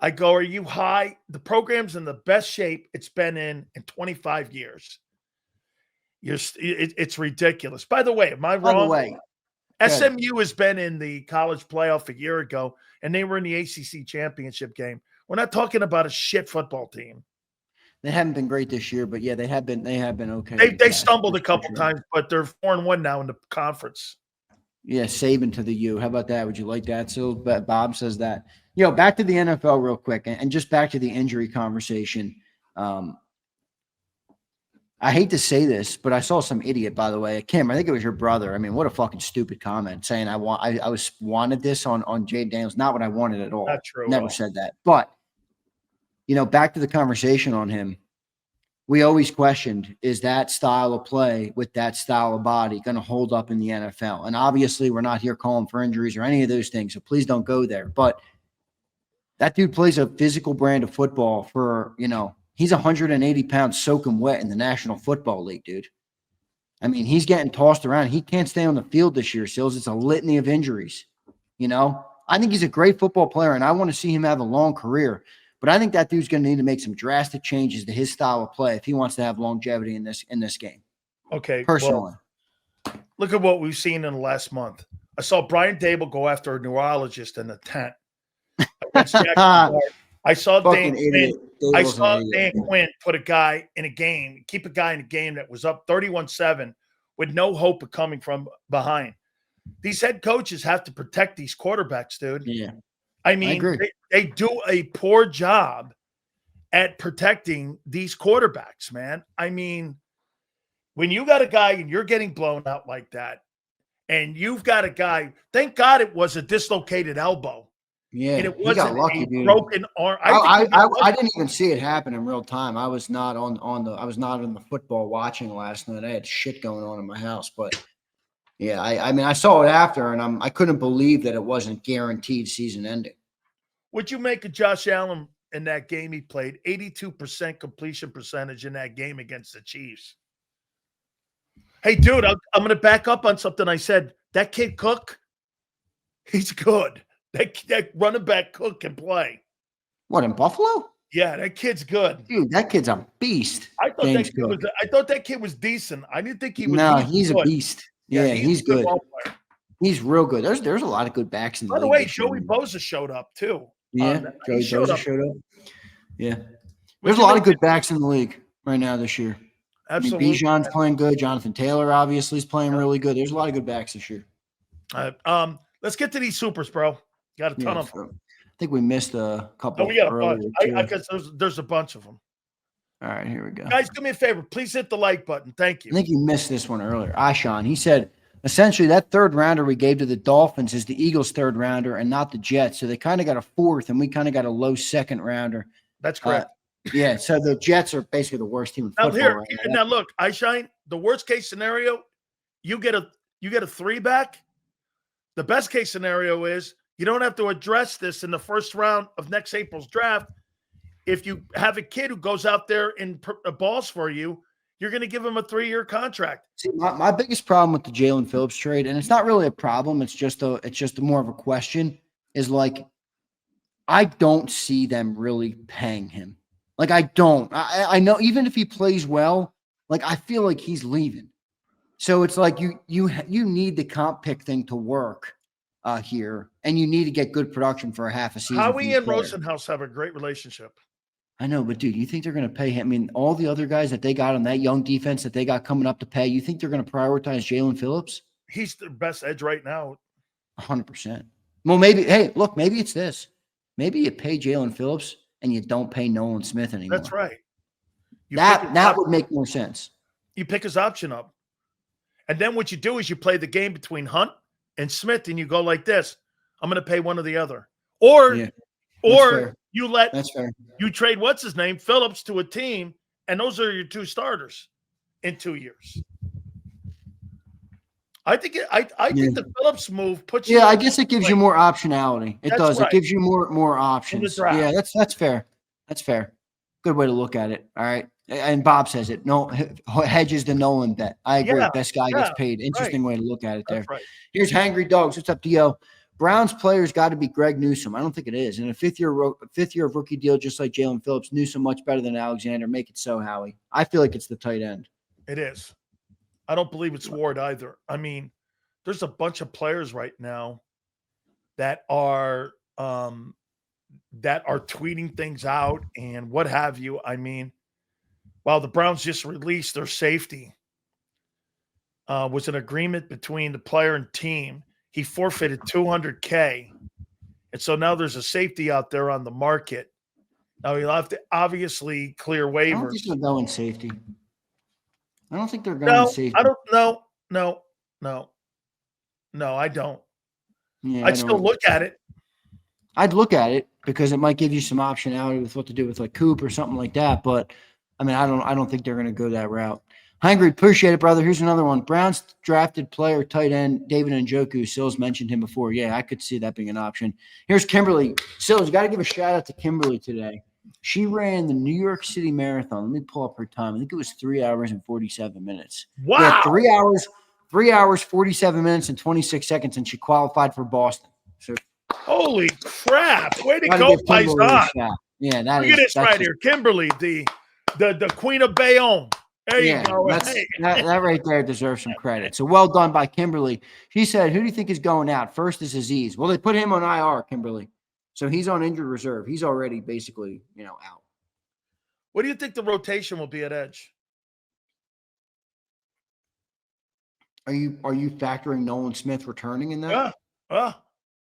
I go, are you high? The program's in the best shape it's been in 25 years. It's ridiculous. By the way, am I wrong? By the way, SMU has been in the college playoff a year ago, and they were in the ACC championship game. We're not talking about a shit football team. They haven't been great this year, but yeah, they have been okay. They stumbled a couple times, but they're 4-1 now in the conference. Yeah, Saban to the U. How about that? Would you like that? So Bob says that. Back to the NFL real quick, and just back to the injury conversation. I hate to say this, but I saw some idiot, by the way, Kim. I think it was your brother. I mean, what a fucking stupid comment saying I wanted this on Jay Daniels. Not what I wanted at all. Not true. Never said that. But back to the conversation on him. We always questioned, is that style of play with that style of body going to hold up in the NFL? And obviously, we're not here calling for injuries or any of those things, so please don't go there. But that dude plays a physical brand of football for, he's 180 pounds soaking wet in the National Football League, dude. I mean, he's getting tossed around. He can't stay on the field this year, Sills. It's a litany of injuries, I think he's a great football player, and I want to see him have a long career. But I think that dude's going to need to make some drastic changes to his style of play if he wants to have longevity in this game. Okay. Personally. Well, look at what we've seen in the last month. I saw Brian Dable go after a neurologist in a tent. I saw Dan Quinn put a guy in a game, keep a guy in a game that was up 31-7 with no hope of coming from behind. These head coaches have to protect these quarterbacks, dude. Yeah. I mean, they do a poor job at protecting these quarterbacks, man. I mean, when you got a guy and you're getting blown out like that, and you've got a guy, thank God it was a dislocated elbow. Yeah, and it wasn't got lucky, a broken arm. I didn't even see it happen in real time. I was not on the football watching last night. I had shit going on in my house, but yeah, I mean, I saw it after, and I couldn't believe that it wasn't guaranteed season ending. What'd you make of Josh Allen in that game he played? 82% completion percentage in that game against the Chiefs. Hey, dude, I'm going to back up on something I said. That kid Cook, he's good. That running back Cook can play. What, in Buffalo? Yeah, that kid's good. Dude, that kid's a beast. I thought that kid was decent. I didn't think he was. No, he's a beast. Yeah, he's good. He's real good. There's a lot of good backs in the league. By the way, Joey Bosa showed up too. Yeah, Joey Bosa showed up. Yeah. There's a lot of good backs in the league right now this year. Absolutely. I mean, Bijan's playing good. Jonathan Taylor obviously is playing really good. There's a lot of good backs this year. Let's get to these supers, bro. Got a ton of them. I think we missed a couple. We got a bunch. I guess there's a bunch of them. All right, here we go. Guys, do me a favor. Please hit the like button. Thank you. I think you missed this one earlier. Ashan, he said, essentially that third rounder we gave to the Dolphins is the Eagles' third rounder and not the Jets. So they kind of got a fourth, and we kind of got a low second rounder. That's correct. Yeah, so the Jets are basically the worst team in football. Right now look, I shine. The worst case scenario, you get a 3 back. The best case scenario is you don't have to address this in the first round of next April's draft. If you have a kid who goes out there and balls for you, you're going to give him a 3-year contract. See, my biggest problem with the Jaelan Phillips trade, and it's not really a problem, it's just more of a question, is like I don't see them really paying him. Like I don't. I know even if he plays well, like I feel like he's leaving. So it's like you need the comp pick thing to work here, and you need to get good production for a half a season. Howie and Rosenhaus have a great relationship. I know, but dude, you think they're going to pay him? I mean, all the other guys that they got on that young defense that they got coming up to pay, you think they're going to prioritize Jaelan Phillips? He's the best edge right now. 100%. Well, maybe, hey, look, maybe it's this. Maybe you pay Jaelan Phillips and you don't pay Nolan Smith anymore. That's right. That would make more sense. You pick his option up. And then what you do is you play the game between Hunt and Smith, and you go like this. I'm going to pay one or the other. Or you let you trade what's his name Phillips to a team, and those are your 2 starters in 2 years. I think the Phillips move puts you. Yeah, I guess it gives you more optionality. It does. Right. It gives you more options. Yeah, that's fair. That's fair. Good way to look at it. All right. And Bob says it. No, hedges the Nolan bet. I agree. Yeah, Best guy gets paid. Interesting way to look at it there. Right. Here's Hangry Dogs. What's up, Dio? Browns players got to be Greg Newsome. I don't think it is. In a fifth year of rookie deal, just like Jaelan Phillips, Newsome much better than Alexander. Make it so, Howie. I feel like it's the tight end. It is. I don't believe it's Ward either. I mean, there's a bunch of players right now that are tweeting things out and what have you. I mean, while the Browns just released their safety, was an agreement between the player and team. He forfeited $200K. And so now there's a safety out there on the market. Now he'll have to obviously clear waivers. I don't think they're going safety. I don't think they're going safety. I don't know. No, I don't. Yeah, I'd still look at it. I'd look at it because it might give you some optionality with what to do with like Coop or something like that. But I mean, I don't think they're going to go that route. Hungry, appreciate it, brother. Here's another one. Browns drafted player, tight end, David Njoku. Sills mentioned him before. Yeah, I could see that being an option. Here's Kimberly. Sills, you got to give a shout out to Kimberly today. She ran the New York City Marathon. Let me pull up her time. I think it was 3 hours and 47 minutes. Wow. Yeah, 3 hours, 47 minutes and 26 seconds, and she qualified for Boston. So, holy crap. Way to go, Paisan. Yeah, look at this right here. Kimberly, the Queen of Bayonne. There you go. That right there deserves some credit. So well done by Kimberly. She said, who do you think is going out? First is Aziz. Well, they put him on IR, Kimberly. So he's on injured reserve. He's already basically, out. What do you think the rotation will be at edge? Are you factoring Nolan Smith returning in that?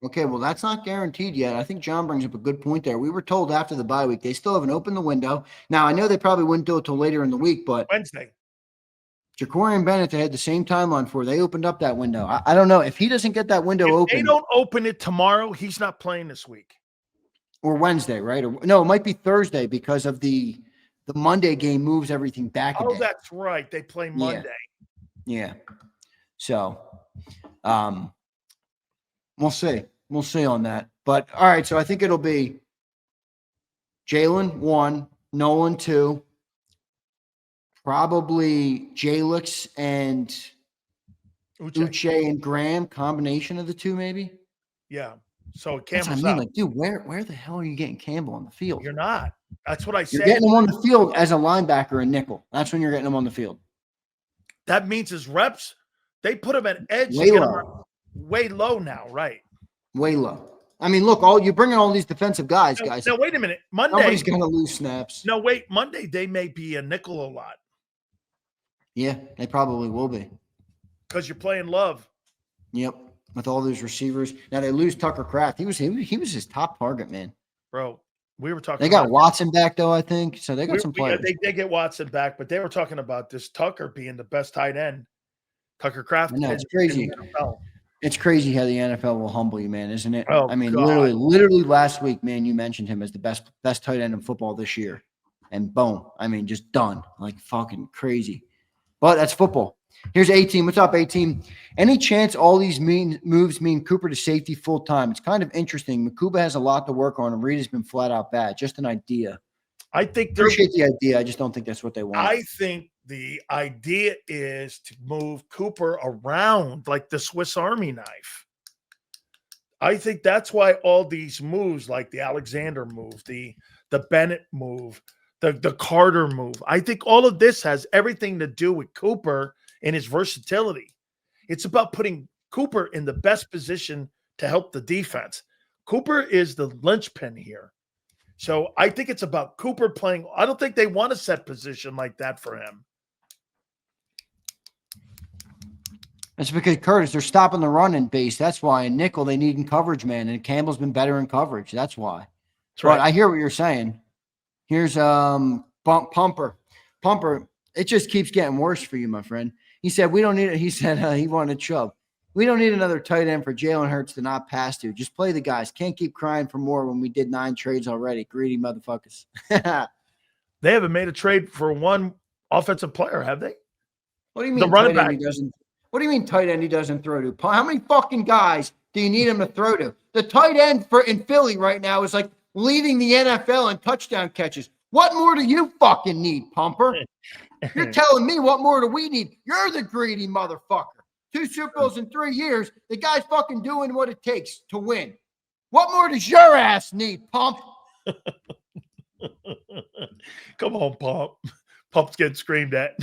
Okay, well, that's not guaranteed yet. I think John brings up a good point there. We were told after the bye week they still haven't opened the window. Now, I know they probably wouldn't do it till later in the week, but Wednesday. Jacorian Bennett, they had the same timeline for. They opened up that window. I don't know. If he doesn't get that window open. If they don't open it tomorrow, he's not playing this week. Or Wednesday, right? No, it might be Thursday because of the Monday game moves everything back a day. That's right. They play Monday. Yeah. So, we'll see. We'll see on that. But, all right, so I think it'll be Jaelan 1, Nolan 2, probably Jalix and Uche and Graham, combination of the two maybe. Yeah. So Campbell's out. Like, dude, where the hell are you getting Campbell on the field? You're not. That's what I said. You're getting him on the field as a linebacker and nickel. That's when you're getting him on the field. That means his reps, they put him at edge. Way low now, right? Way low. I mean, look, you bring in all these defensive guys. No, wait a minute. Monday. Nobody's going to lose snaps. No, wait. Monday, they may be a nickel a lot. Yeah, they probably will be. Because you're playing Love. Yep. With all those receivers. Now they lose Tucker Kraft. He was his top target, man. Bro, we were talking. They got Watson back, though, I think. So they got some players. They did get Watson back, but they were talking about this Tucker being the best tight end Tucker Kraft. I know, it's and crazy. NFL. It's crazy how the NFL will humble you, man, isn't it? Oh, I mean, God. literally last week, man, you mentioned him as the best tight end in football this year. And boom, I mean, just done. Like fucking crazy. But that's football. Here's 18. What's up, 18? Any chance all these moves mean Cooper to safety full time? It's kind of interesting. Makuba has a lot to work on, and Reed has been flat out bad. Just an idea. I think Appreciate the idea. I just don't think that's what they want. I think the idea is to move Cooper around like the Swiss Army knife. I think that's why all these moves, like the Alexander move, the Bennett move, the Carter move, I think all of this has everything to do with Cooper and his versatility. It's about putting Cooper in the best position to help the defense. Cooper is the linchpin here. So I think it's about Cooper playing. I don't think they want a set position like that for him. It's because Curtis, they're stopping the run in base. That's why. In nickel, they need in coverage, man. And Campbell's been better in coverage. That's why. That's right. But I hear what you're saying. Here's Pumper. Pumper, it just keeps getting worse for you, my friend. He said, we don't need it. He said he wanted Chubb. We don't need another tight end for Jalen Hurts to not pass to. Just play the guys. Can't keep crying for more when we did 9 trades already. Greedy motherfuckers. They haven't made a trade for one offensive player, have they? What do you mean The running back. What do you mean tight end he doesn't throw to? How many fucking guys do you need him to throw to? The tight end in Philly right now is like leading the NFL in touchdown catches. What more do you fucking need, Pumper? You're telling me what more do we need? You're the greedy motherfucker. 2 Super Bowls in 3 years. The guy's fucking doing what it takes to win. What more does your ass need, Pump? Come on, Pump. Pump's getting screamed at.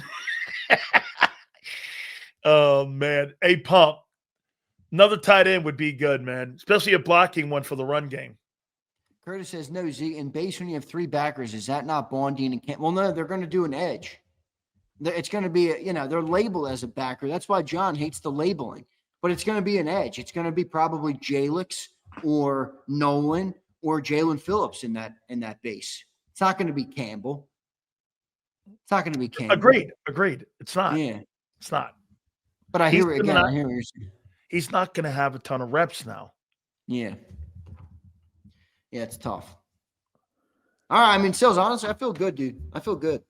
Oh, man. Hey, Pump. Another tight end would be good, man, especially a blocking one for the run game. Curtis says, no, Z, in base when you have 3 backers, is that not Bondine and Camp? Well, no, they're going to do an edge. It's going to be, they're labeled as a backer. That's why John hates the labeling. But it's going to be an edge. It's going to be probably Jalix or Nolan or Jaelan Phillips in that base. It's not going to be Campbell. It's not going to be Campbell. Agreed. It's not. Yeah. It's not. But I hear it again. I hear what you're saying. He's not going to have a ton of reps now. Yeah. Yeah, it's tough. All right. I mean, Sills, honestly, I feel good, dude. I feel good.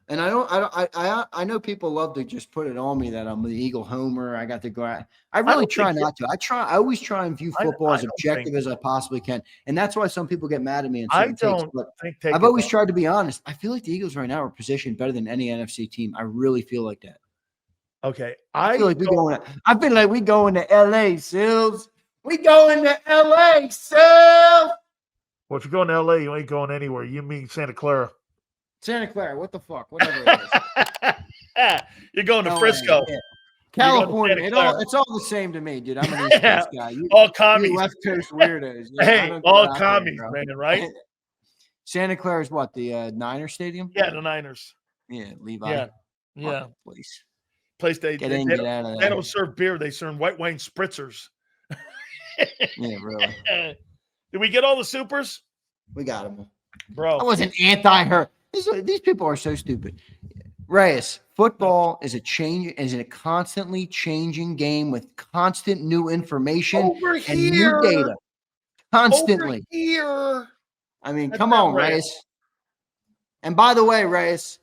And I know people love to just put it on me that I'm the Eagle homer. I got to go out. I really try not to. I always try and view football as objective as I possibly can. And that's why some people get mad at me. And I don't think I've always tried to be honest. I feel like the Eagles right now are positioned better than any NFC team. I really feel like that. Okay. I feel like we going to LA, Sills. We going to LA, Sills. Well, if you're going to LA, you ain't going anywhere. You mean Santa Clara. Santa Clara, what the fuck? Whatever it is. You're going to Frisco. Yeah. California. It's all the same to me, dude. I'm an East Coast guy. All commies. You West Coast weirdos. Hey, all commies, man, right? Santa Clara is what? The Niners stadium? Yeah, the Niners. Yeah, Levi. Yeah. Place they get in, get out of there. They don't serve beer. They serve white wine spritzers. Yeah, really. Did we get all the supers? We got them. Bro. I wasn't anti-her. These people are so stupid. Reyes, football is a constantly changing game with constant new information and new data. Constantly. Over here. I mean, come on, Reyes. And by the way, Reyes,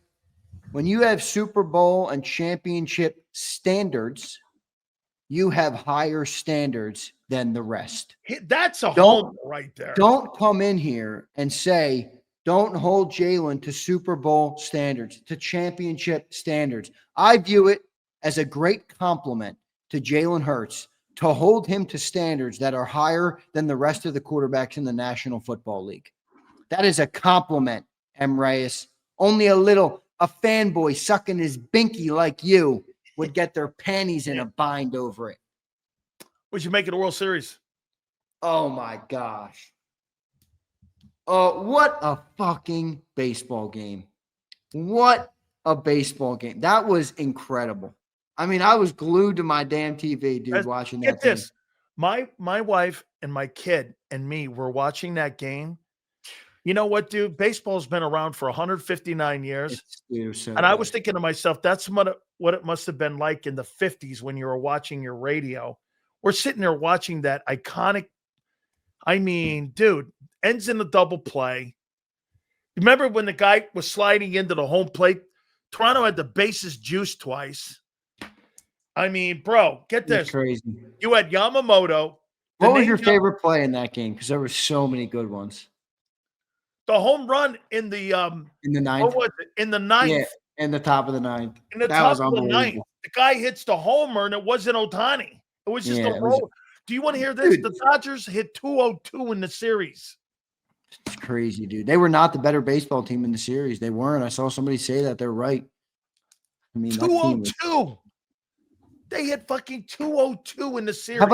when you have Super Bowl and championship standards, you have higher standards than the rest. That's a home right there. Don't come in here and say, don't hold Jalen to Super Bowl standards, to championship standards. I view it as a great compliment to Jalen Hurts to hold him to standards that are higher than the rest of the quarterbacks in the National Football League. That is a compliment, M. Reyes. Only a fanboy sucking his binky like you would get their panties in a bind over it. We should make it a World Series. Oh, my gosh. What a fucking baseball game. What a baseball game. That was incredible. I mean, I was glued to my damn TV, dude, watching that. Get this. My wife and my kid and me were watching that game. You know what, dude? Baseball's been around for 159 years. And I was thinking to myself, that's what what it must have been like in the 50s when you were watching your radio. We're sitting there watching that iconic, I mean, dude, ends in a double play. Remember when the guy was sliding into the home plate? Toronto had the bases juiced twice. I mean, bro, get this. That's crazy. You had Yamamoto. What was your favorite play in that game? Because there were so many good ones. The home run in the ninth. what was it? In the ninth. Yeah, in the top of the ninth. In the top of the ninth. The guy hits the homer, and it wasn't Ohtani. It was just a roll. Do you want to hear this? Dude, the Dodgers hit 202 in the series. It's crazy, dude. They were not the better baseball team in the series. They weren't. I saw somebody say that. They're right. I mean, 202. They hit fucking 202 in the series. How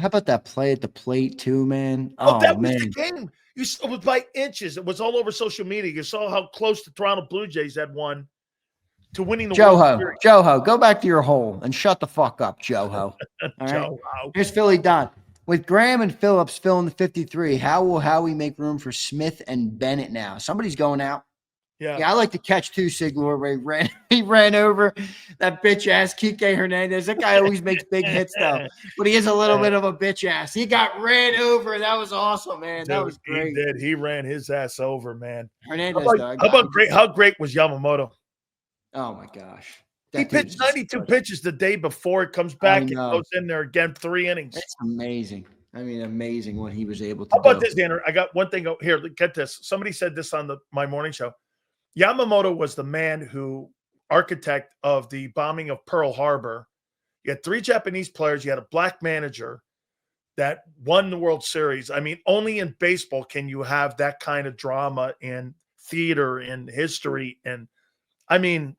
about that play at the plate too, man? That was the game. It was by inches. It was all over social media. You saw how close the Toronto Blue Jays had won to winning the World Series. Joho, go back to your hole and shut the fuck up, Joho. All right? Here's Philly Don. With Graham and Phillips filling the 53, how will Howie make room for Smith and Bennett now? Somebody's going out. Yeah, I like to catch too, Siglor, where he ran over that bitch ass Kike Hernandez. That guy always makes big hits though, but he is a little bit of a bitch ass. He got ran over. That was awesome, man. That was great. He did. He ran his ass over, man. Hernandez. How great was Yamamoto? Oh my gosh. He pitched 92 pitches the day before. It comes back and goes in there again, 3 innings. It's amazing. I mean, amazing what he was able to do. How about this, Danner? I got one thing here. Get this. Somebody said this on my morning show. Yamamoto was the man who architect of the bombing of Pearl Harbor. You had 3 Japanese players. You had a black manager that won the World Series. I mean, only in baseball can you have that kind of drama in theater and history. And I mean,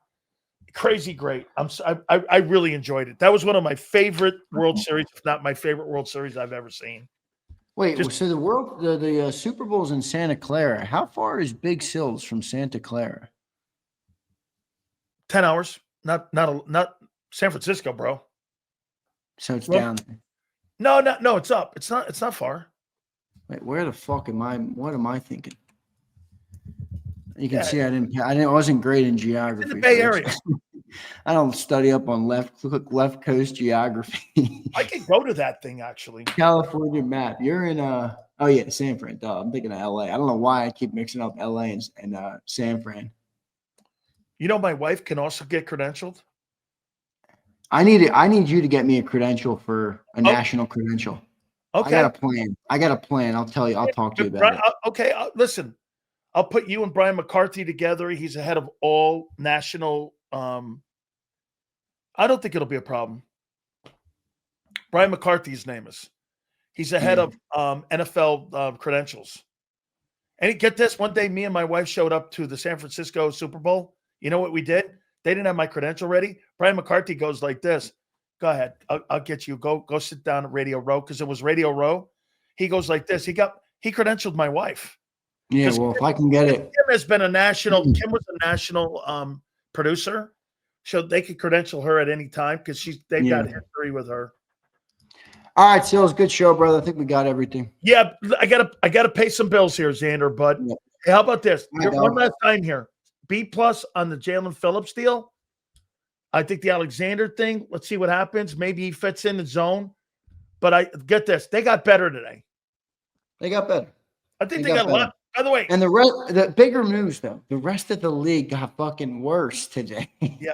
crazy great. I really enjoyed it. That was one of my favorite World Series, if not my favorite World Series I've ever seen. Wait, so the Super Bowl's in Santa Clara. How far is Big Sills from Santa Clara? 10 hours. Not San Francisco, bro. So it's down there. No, it's up. It's not far. Wait, where the fuck am I? What am I thinking? You can see I wasn't great in geography. In the Bay Area. I don't study up on left coast geography. I could go to that thing actually. California map. You're in San Fran. Duh, I'm thinking of LA. I don't know why I keep mixing up LA and San Fran. You know, my wife can also get credentialed. I need you to get me a credential for a national credential. Okay. I got a plan. I'll tell you. I'll talk to you about it. Okay. Listen, I'll put you and Brian McCarthy together. He's the head of all national. I don't think it'll be a problem. Brian McCarthy's name is. He's the head of NFL credentials. And get this, one day me and my wife showed up to the San Francisco Super Bowl. You know what we did? They didn't have my credential ready. Brian McCarthy goes like this. Go ahead. I'll get you. Go sit down at Radio Row because it was Radio Row. He goes like this. He credentialed my wife. Yeah, well, if I can get it. Kim has been Kim was a national producer. So they could credential her at any time because they've got history with her. All right, Sills, good show, brother. I think we got everything. Yeah, I gotta pay some bills here, Xander. But hey, how about this? One last time here. B+ on the Jaelan Phillips deal. I think the Alexander thing. Let's see what happens. Maybe he fits in the zone. But I get this. They got better today. They got better. I think they got a lot. By the way, and the bigger news though, the rest of the league got fucking worse today. Yeah.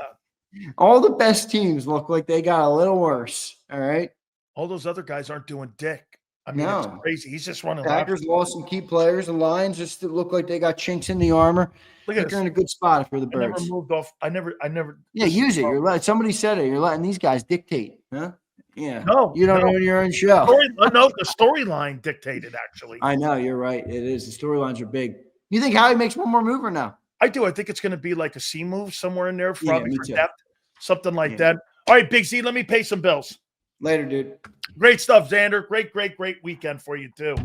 All the best teams look like they got a little worse. All right. All those other guys aren't doing dick. I mean, it's crazy. He's just running. Packers lost some key players. The Lions just look like they got chinks in the armor. Look at they're in a good spot for the Birds. I never moved off. I never. Yeah, use it. You're letting somebody said it. You're letting these guys dictate, huh? Yeah. No, you don't own your own show. The storyline dictated. Actually, I know you're right. It is. The storylines are big. You think Howie makes one more move or no? I do. I think it's going to be like a C move somewhere in there, probably for depth, something like that. All right, Big Z. Let me pay some bills. Later, dude. Great stuff, Xander. Great weekend for you too.